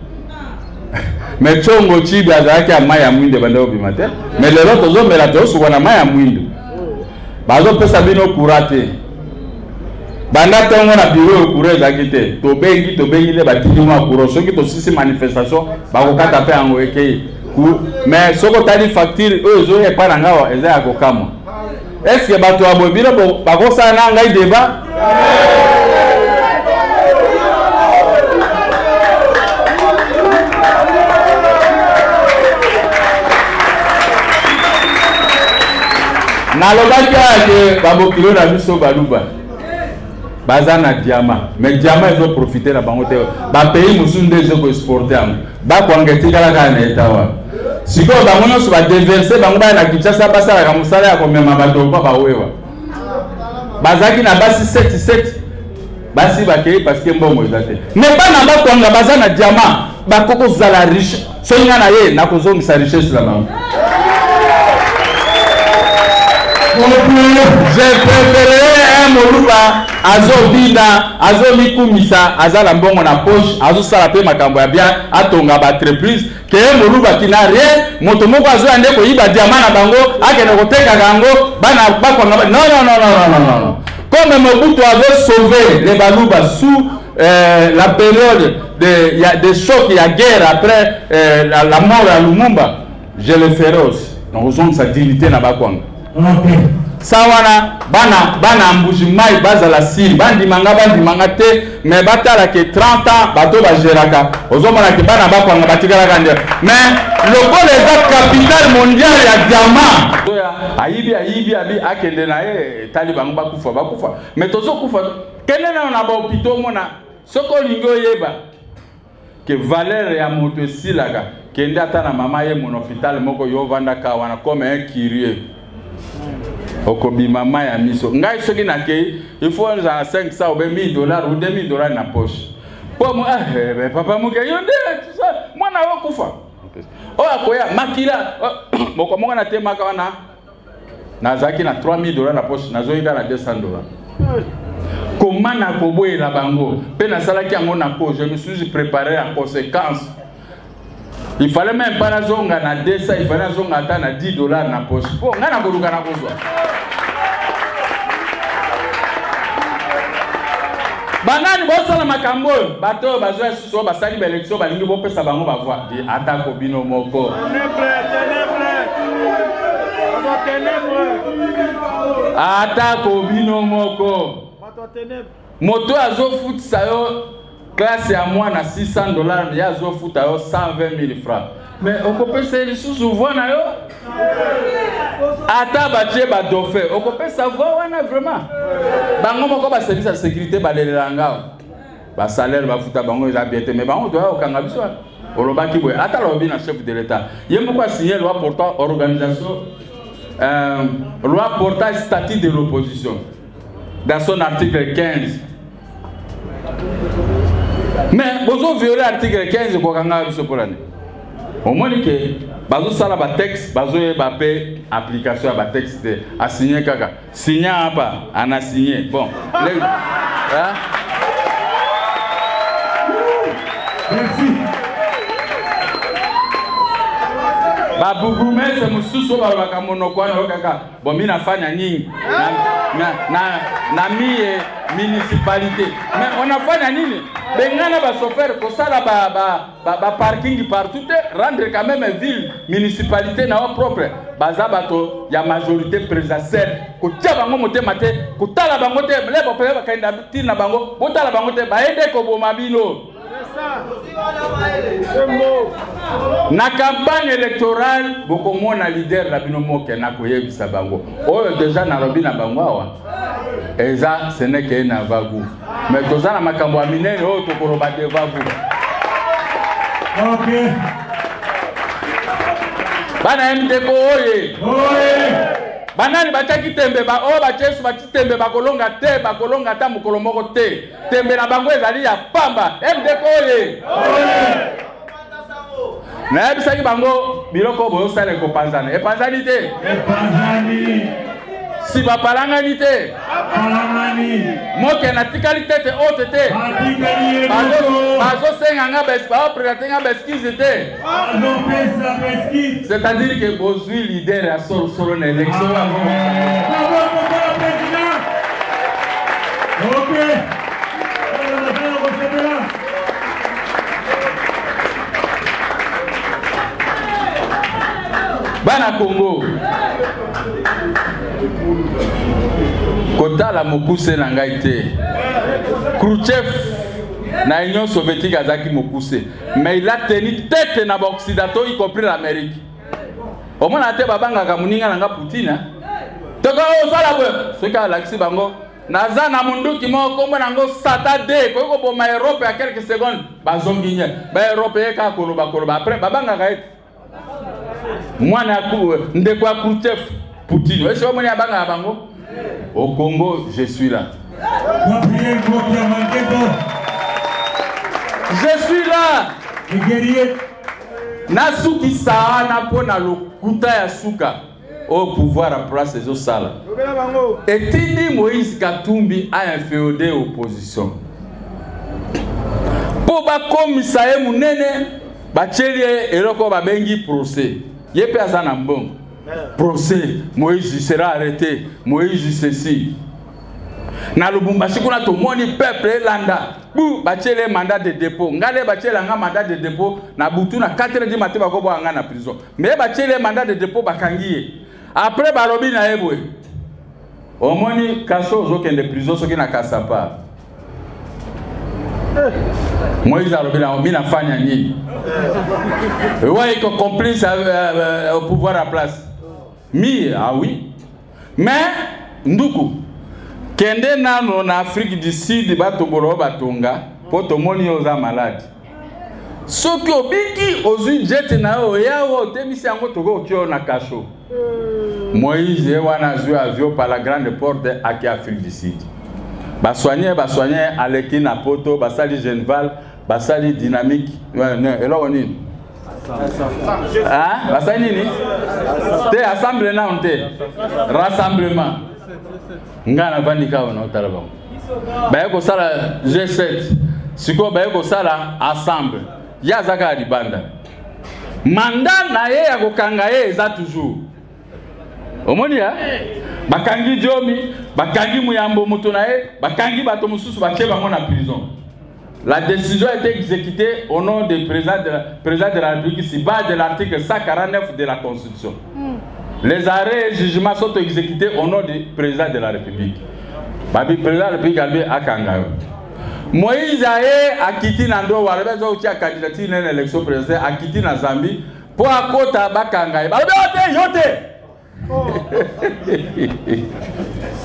mais chongo chibi azalaki ya mai ya mwindo banda obima te mais lelo tozomela tosuka na mai ya mwindo bazopesa bino courant te banda tongo na bureau courant ezalaki te tobengi le batiki mwa courant soki tosisi manifestation bakokata mpe yango ekei mais soko tali facture oyo ezoya epai na ngawa eza ya kokamwa est ce que bato ya boye bino bakosala na ngai débat nalobaki ake babokilo na biso baluba baza na diamant mais diamant ezo profiter na bango te bapays mosusu nde ezoko exporte yango bakwanga etikala kaka na etawa sikoyo bango nyonso badeverse bango baya na Kinshasa basalaka mosala ya komema bato mpa bawewa bazalaki na basi 7 basi bakei parce que mbongo ezate mais bana bakwanga baza na diamant bakoko zala riche soninga na ye na kozongisa richesse la bango. Je préférerais un Moluba azo bina azo mikumisa azala mbongo na poche azo sala pe makambo ya bien atonga ba entreprise que un Moluba qui n'a rien moto moko azo ande ko yiba diamant na bango akene koteka kango bana bakwanga non. Comme Mobutu avait sauvé les Baluba sous la période des chocs et la guerre après la mort à Lumumba, je le ferai aussi. Donc, nous avons sa dignité na bakwanga. Sawana bana mbujimai baza la siri bandi manga te mais batala ke 30 ans bato ba geraka ozomona ke bana bakwanga batikala kande mais lokole eza capital mondial ya diamant ayibi abi akende na ye taliban bakufa mais tozo kufa kene na ba hôpital mona soko lingo yeba que valeur ya moto silaka kende ata na mama ye mon hôpital moko yo vanda ka wana comme un curieux okobi mama ya miso ngai soki na kei il faut za 500 ou $1000 ou $2000 na poche po mo papa muke yonde tout ça mwana wo kufa o akoya makila moko monga na temaka wana nazaki na $3000 na poche nazoyika na $200. Comment na koboye la bango pe na salaki yango na ko je me suis préparé en conséquence. Il fallait même pas la zonga na 200, il fallait la zonga na $10 na poche. Bon, nga na koluka na kozwa. Banani bosala makambo, bato bazwa suso basali ba élection balingi bo pesa bango ba voix. Di atako bino moko. Atako bino moko. Moto azo foot sayo classe à moi na $600 mais azo foot ayo 120,000 francs. Mais on peut payer sous voix na yo. Ata batie ba dauphin, on peut savoir wana vraiment. Bango moko ba service de sécurité ba lelanga. Ba salaire ba futa bango eza bien mais bango doit okanga biso. Olobaki boy ata lobi na chef de l'état. Yemo ko signer loi portant organisation loi portant statut de l'opposition dans son article 15. Mais vous violez l'article 15 pour kanga biso polane. Au moins que bazo sala ba texte bazo ba pe application ba texte a signer kaka. Signer hapa ana signer. Bon. Hein? Merci. Babugume se mususu balaka monokwana kaka. Bon mi nafanya nini? Na mie municipalité. Mais on a fait nini? Bengana ba chauffeur ko sala ba parking partout rendre quand même ville municipalité na propre. Baza bato ya majorité présidentielle ko tia bango motema te ko tala bango te lebo pe ba kainda tina bango bo tala bango te ba ende ko boma bino. Na campagne électorale boko mona leader la bino moke na ko yebisa bango. Oyo déjà na robi na bango awa. Eza ce n'est que na vagu. Mais tozana makambo ya minene oyo tokoloba de vagu. OK. Bana MDK oye. Oye. Banani bataki tembe ba o ba chesu ba tembe ba kolonga ta mukolo moko te. Tembe na bango ezali ya pamba. MDK oye. Oye. Na ebisaki bango biloko boyo sala ko panzana. E panzani te. E panzani. Si ba palangani te. Palangani. Moke na tikali tete ote te. Atikali bazo senga nga bes ba présenter nga beskize te. Bazo pesa beskize. C'est-à-dire que bozui leader a solo na élection la Bravo pour le président. OK. Bana Congo. Kota la mokuse na ngai te. Khrouchtchev na Union soviétique azaki mokuse. Mais il a tenu tête na occidentaux y compris l'Amérique. Au moins ate babanga ka muninga na nga Poutine. Toko osala bwe. Soka laksi bango. Naza na munduki mo kombo nango sata de ko boma Europe à quelques secondes. Bazonginya. Ba Europe ka koloba après babanga ka moi ndeko Khrouchtchev Poutine. Est-ce que vous avez bango? Au Congo, je suis là. Je suis là. Les guerriers. Nasuki Saana pona lokuta ya suka au pouvoir à place des sala. Et Tindi Moïse Katumbi a inféodé opposition. Pour bakomisa ye munene bachelie eloko babengi procès. Yepe azana mbongo. Procès, Moïse sera arrêté, Moïse ceci. Na Lubumbashi kuna tomoni peuple landa. Bu bachele mandat de dépôt. Ngale bachele nga mandat de dépôt na butu na 4h du matin bako anga na prison. Mais bachele mandat de dépôt bakangiye. Après barobi na ebwe. Omoni kaso zokende prison soki na kasapa. Moïse arobi na omi na fanya nini? Ouais, iko complice au pouvoir à place. Mi, ah oui. Mais nduku kende nano na Afrique du Sud batoboro batonga poto moni oza malade. Soki obiki ozu jet na yo yawo temisi yango togo kyo na kasho. Moïse wana zui avion par la grande porte à Afrique du Sud. Bassoigné aleki na poto basali Genval, basali dynamique. Elo nini? Ah, basali nini? Te assemblée na onte. Rassemblement. Ngana bandika wana otalaba. Baye ko sala G7. Siko baye ko sala ensemble. Ya zaka libanda. Mandat na ye ya kokanga ye eza toujours. Omoni ya? Bakangi Jomi, bakangi Muyambo mutu na ye, bakangi bato mususu bache bango na prison. La décision a été exécutée au nom du président de la République sur base de l'article 149 de la Constitution. Les arrêts et jugements sont exécutés au nom du président de la République. Le président de la République a Kangayo. Moïse a quitté Nando, a candidaté à l'élection présidentielle, a quitté na Zambie pour accoter Bakangayo.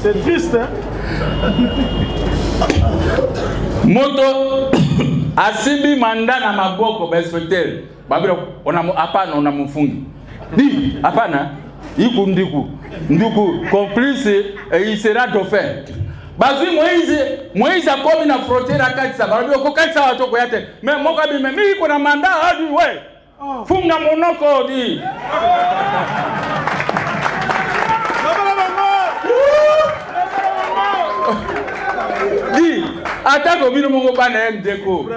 C'est triste, hein? Moto asimbi manda na maboko bainspecteur. Babilo on a mufungi. Di hapana. Iku ndiku complice et il sera dauphin. Bazui Moïse a commis na frontière à Katsa. Babilo ko Katsa watoko yate. Mais moka bi mimi iko na manda hadi we. Funga monoko di. Di atako bino mongo bana MDeko.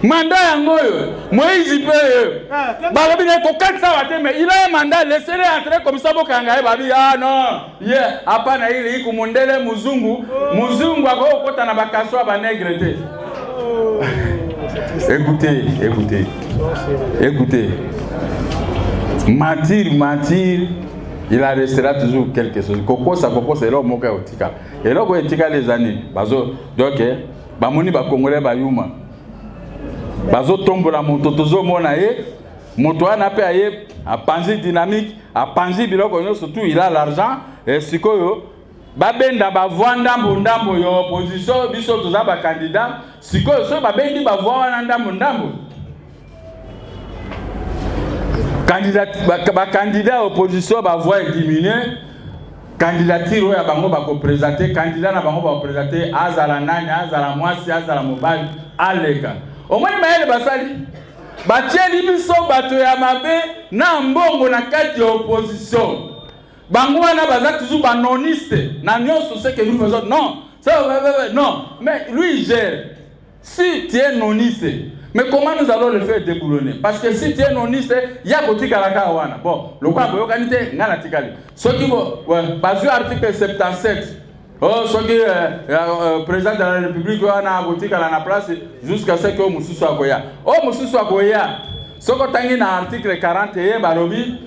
Mandat yangoyo Moïse peut balobi ne ko katsa wate mais il a un mandat laissez-le entrer comme ça bokanga babi ah non yeah hapana ile iko mondele muzungu akokota na bakaso ba nègre te. Écoutez. Mentir, il en restera toujours quelque chose. Koko c'est là moka otika. Et là ko etika les années. Bazo donc bamoni ba congolais ba yuma. Bazo tombola moto tozo mona ye. Moto ana pe aye a panzi dynamique, a panzi biloko yo surtout il a l'argent et sikoyo babenda bavwanda mbondambo yo opposition biso toza ba candidat sikoyo so babendi bavwanda ndambo. Candidat opposition va voir diminuer. Candidature ya bango ba ko présenter, candidat na bango ba présenter azala nani, azala mwasi, azala mobali, aleka. Au moins maele basali. Batieli biso bato ya mabe na mbongo na kati ya opposition. Bango wana baza toujours ba noniste. Na nyonso ce que nous faisons non. Non, mais lui il gère. Si tu es noniste, mais comment nous allons le faire déboulonner? Parce que si tu es noniste, il y a côté Karaka wana. Bon, le quoi boyo kanite ngana tikali. Ce qui basé article 77. Oh, ce qui président de la République wana côté kala na place jusqu'à ce que mususu akoya. Oh mususu akoya. Ce que tangi na article 41 barobi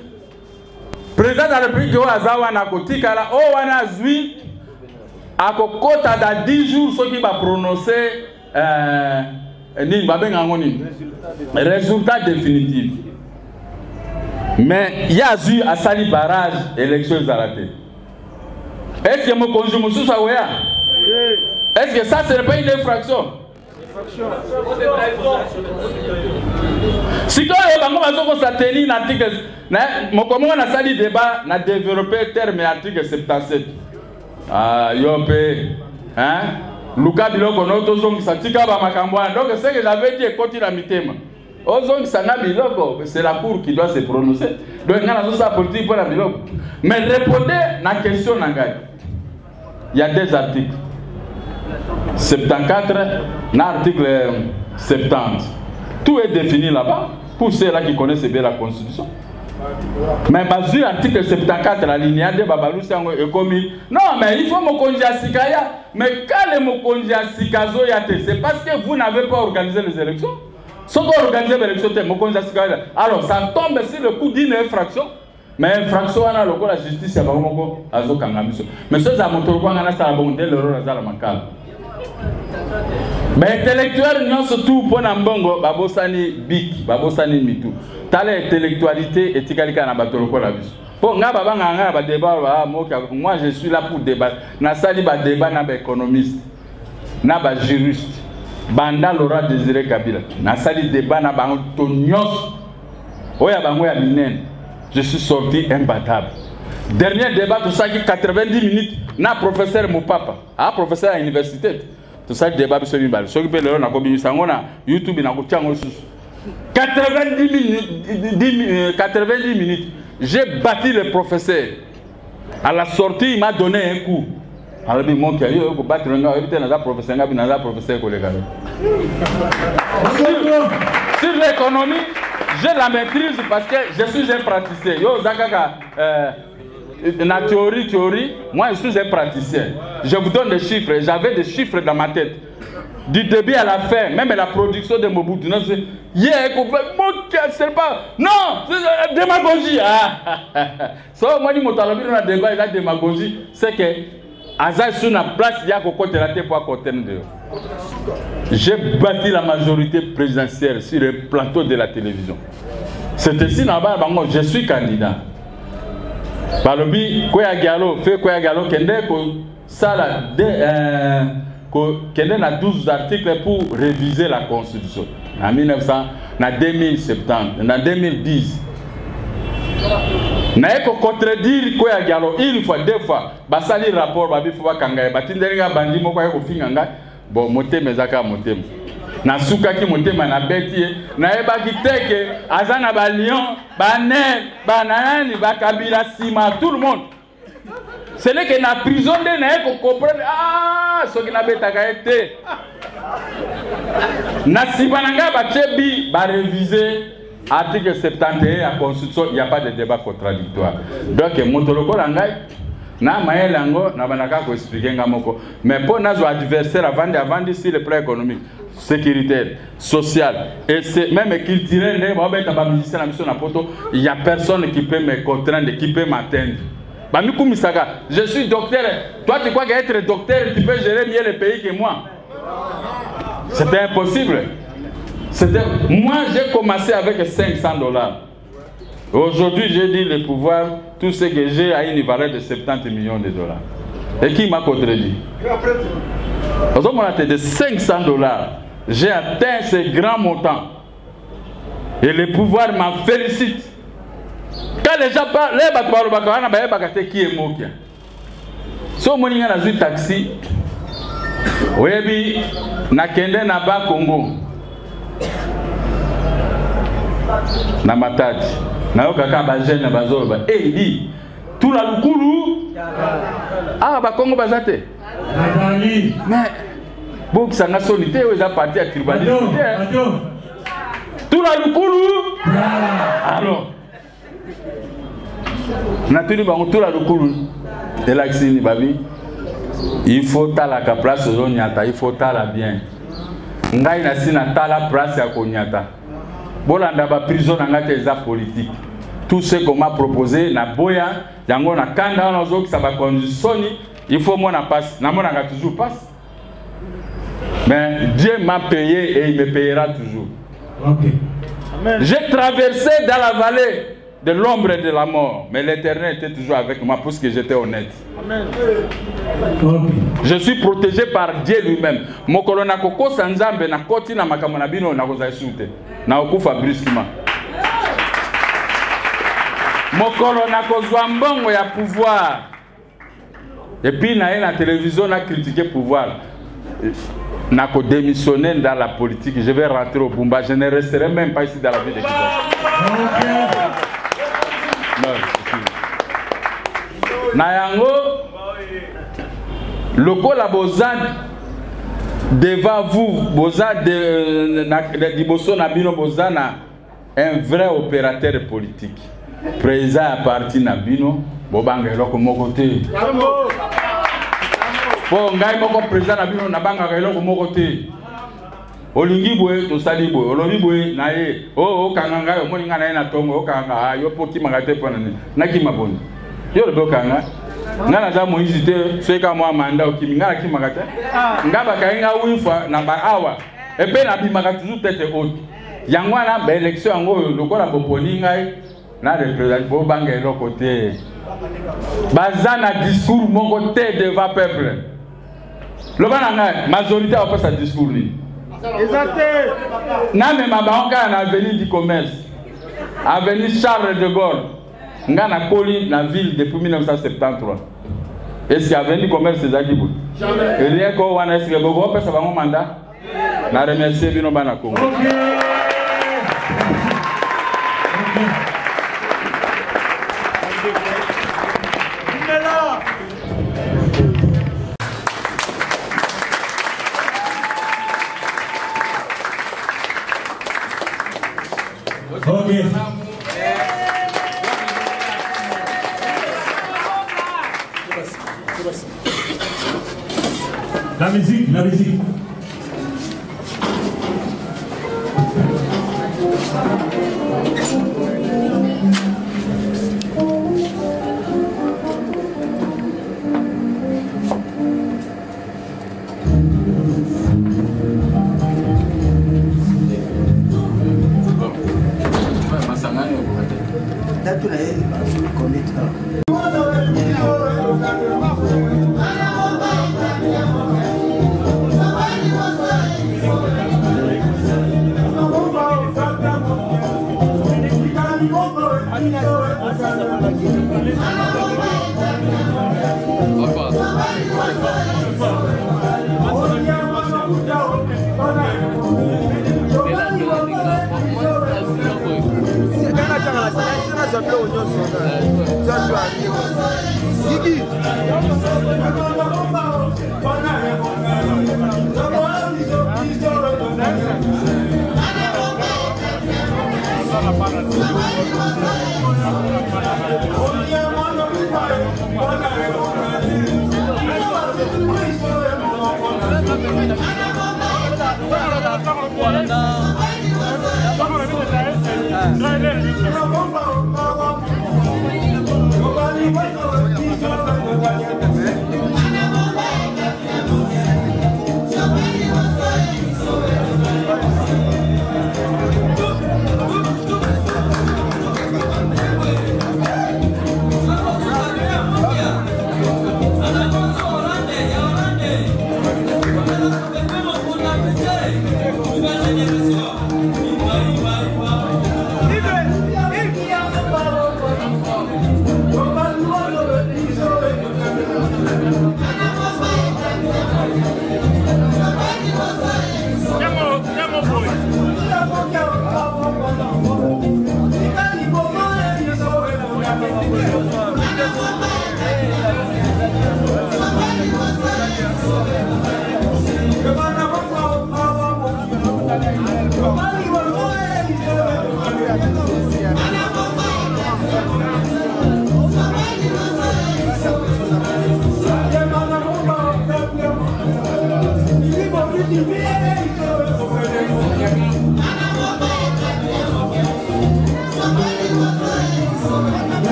président de la République azawa na côté kala oh wana zui akokota da 10 jours ce qui va prononcer résultat définitif. Mais il y a eu à Sali barrage élection Zaraté. Est-ce que mon conjoint Moussou Saouya? Est-ce que ça ce n'est pas une infraction? Si quand on va s'atteindre l'article, mon comment on a sali débat, on a développé le terme article 77. yo pe hein luka biloko no tozongisa tika ba makambo wana. Donc c'est que j'avais dit ekoti na mitema ozongisa na biloko, c'est la cour qui doit se prononcer. Donc ngana zo sa politique pour la biloko. Mais répondez na question na ngai. Il y a des articles 74 na article 70. Tout est défini là-bas pour ceux-là qui connaissent bien la constitution. Mais basé l'article 74 la ligne de Babalou Sango et commis. Non, mais il faut me conduire à Sikaya. Mais quand les me conduire à Sikazo yate, c'est parce que vous n'avez pas organisé les élections. Si vous organisez les élections, me conduire à Sikaya. Alors ça tombe sur le coup d'une infraction. Mais infraction on a le coup la justice ya bamoko azo kangamiso. Mais ceux à moto kwa ngana sa bonde le rôle azala makala. Mais intellectuel non surtout pour Nambongo babosani big, babosani mitu. Telle intellectualité et tikalika na batoloko la biso. Pour nga baba nga ba débat moi je suis là pour débattre. Na sali ba débat na ba économiste, na ba juriste. Banda Laurent Désiré Kabila. Na sali débat na ba tonyos. Oya bango ya minene. Je suis sorti imbattable. Dernier débat tout ça qui 90 minutes na professeur Mopapa, professeur à l'université. Tout ça débat sur une balle. Ce qui peut le na kobi sangona YouTube na ko tiango susu. 90 minutes, j'ai battu le professeur. À la sortie, il m'a donné un coup. Alors, il m'a dit, il faut battre le professeur. Sur l'économie, je la maîtrise parce que je suis un praticien. La théorie, moi je suis un praticien. Je vous donne des chiffres. J'avais des chiffres dans ma tête. Du début à la fin, même la production de Mobutu, c'est pas. Non, c'est démagogie. So, moi, je débat, la démagogie, c'est que Aza sur la place, il y a côté la tête pour côté de. J'ai bâti la majorité présidentielle sur le plateau de la télévision. C'est ici, je suis candidat. Par le but, Koya Gallo, Kende, ça là, qu'il y a 12 articles pour réviser la Constitution. En 2010. Il faut contredire une fois, deux fois. Basali rapport, babi faut kangaye. Batindelinga bandi moko ya kofinganga. Bon, motema ezaka motema. Na suka ki motema na beti na eba kiteke azana ba lion, ba ner, ba nani, ba kabila sima tout le monde. C'est là que na prison de na ko comprendre ce qui na betaka été. Na sibananga ba chebi ba réviser article 71 à constitution, il n'y a pas de débat contradictoire. Donc motoloko langai na mayelango na banaka ko expliquer ngamoko. Mais pour nos adversaires avant sur le plan économique, sécuritaire, social et même culturel, il n'y a personne qui peut me contraindre, qui peut m'atteindre. Je suis docteur. Toi, tu crois qu'être docteur, tu peux gérer mieux le pays que moi? C'était impossible. Moi, j'ai commencé avec $500. Aujourd'hui, j'ai dit le pouvoir, tout ce que j'ai a une valeur de $70 millions. Et qui m'a contredit? Aujourd'hui, on a de $500. J'ai atteint ce grand montant. Et le pouvoir m'en félicite. Quand les gens parlent, les bâtiments, qui est mot. Si on a un taxi, oui, na kende na ba Congo. Na matati. Na yoka ba jeune bazoloba. Eh di, tout la lukulu. Ba Congo bazate. Mais bon ça n'a sonité aux parti à tribalisme. Tout la lukulu. Alors naturellement tout la lukulu. Et l'axini babi. Il faut tala ka place aux nyata, il faut tala bien. Ngai na sina tala place ya konyata. Bolanda ba prison na ngate za politique. Tout ce qu'on m'a proposé na boya, yango na kanda na zo ki sa ba conditioni, il faut moi na passe. Na mona nga toujours passe. Mais Dieu m'a payé et il me payera toujours. Okay. J'ai traversé dans la vallée de l'ombre et de la mort, mais l'Éternel était toujours avec moi parce que j'étais honnête. Amen. Je suis protégé par Dieu lui-même. Mokolo na koko sanzambe na koti na makambo na bino na kozasute. Na okufa brusquement. Mokolo na kozwa mbongo ya pouvoir. Et puis la télévision a critiqué le pouvoir. N'a qu'à démissionner dans la politique. Je vais rentrer au Bumba. Je ne resterai même pas ici dans la ville de Kinshasa. Nayango, le col à Bozan devant vous, Bozan de Diboso Nabino Bozana, un vrai opérateur politique. Président à parti Nabino, Bobanga Eloko Mokote. Pour ngai moko président Nabino Nabanga Eloko Mokote. Olingi boye to sali boye, olobi boye na ye, o kanganga yo moninga na ye na tongo, o kanga yo poki magate ponane. Naki maboni. Yo le bokanga. Ngana za Moïse te seka mo amanda okimi ngala ki magate. Ngaba kainga wifa na ba awa. Ebe na bi magate toujours tête haute. Yangwa na ba élection ngo lokola boponi ngai na le président Bobanga Eloko te. Bazana discours moko te devant peuple. Le bananga majorité a pas sa discours ni. Na me mabanka na avenue du commerce. Avenue Charles de Gaulle. Ngana koli na ville depuis 1973. Est-ce qu'il y a avenue du commerce c'est Zagibou? Jamais. Rien qu'on wana est-ce que beaucoup personne va mon mandat. Na remercier bino bana Congo. Okay. La musique, la musique.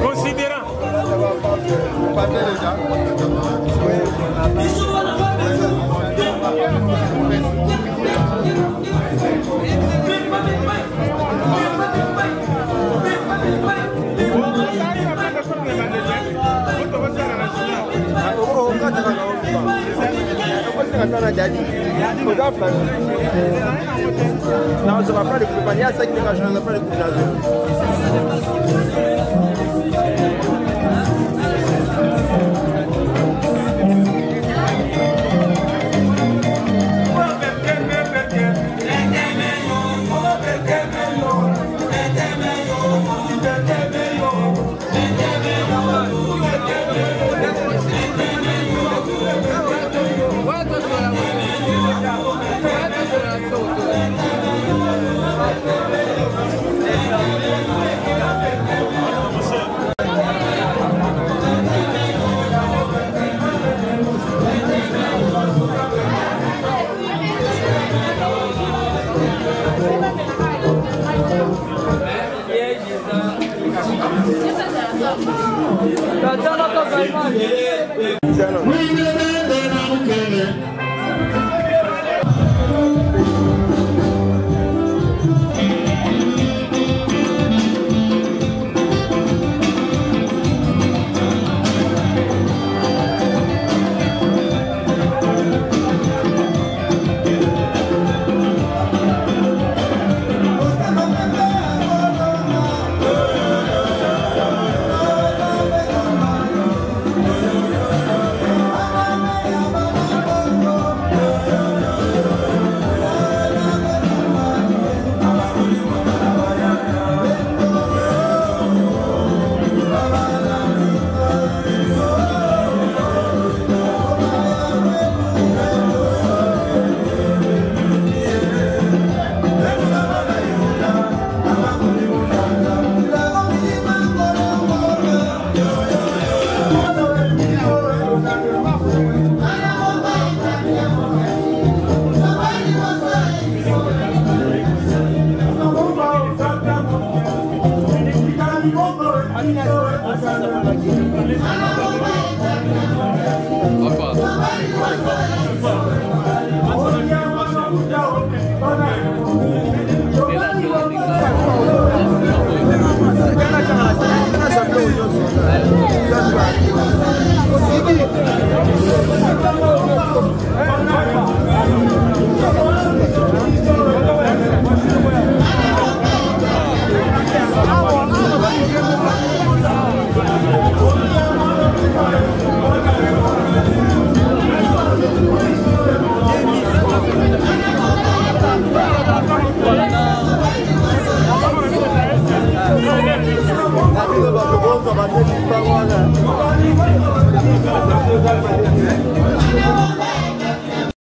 Considérant. Não, você vai para ele, vai essa aqui na janela para ele. Gracias.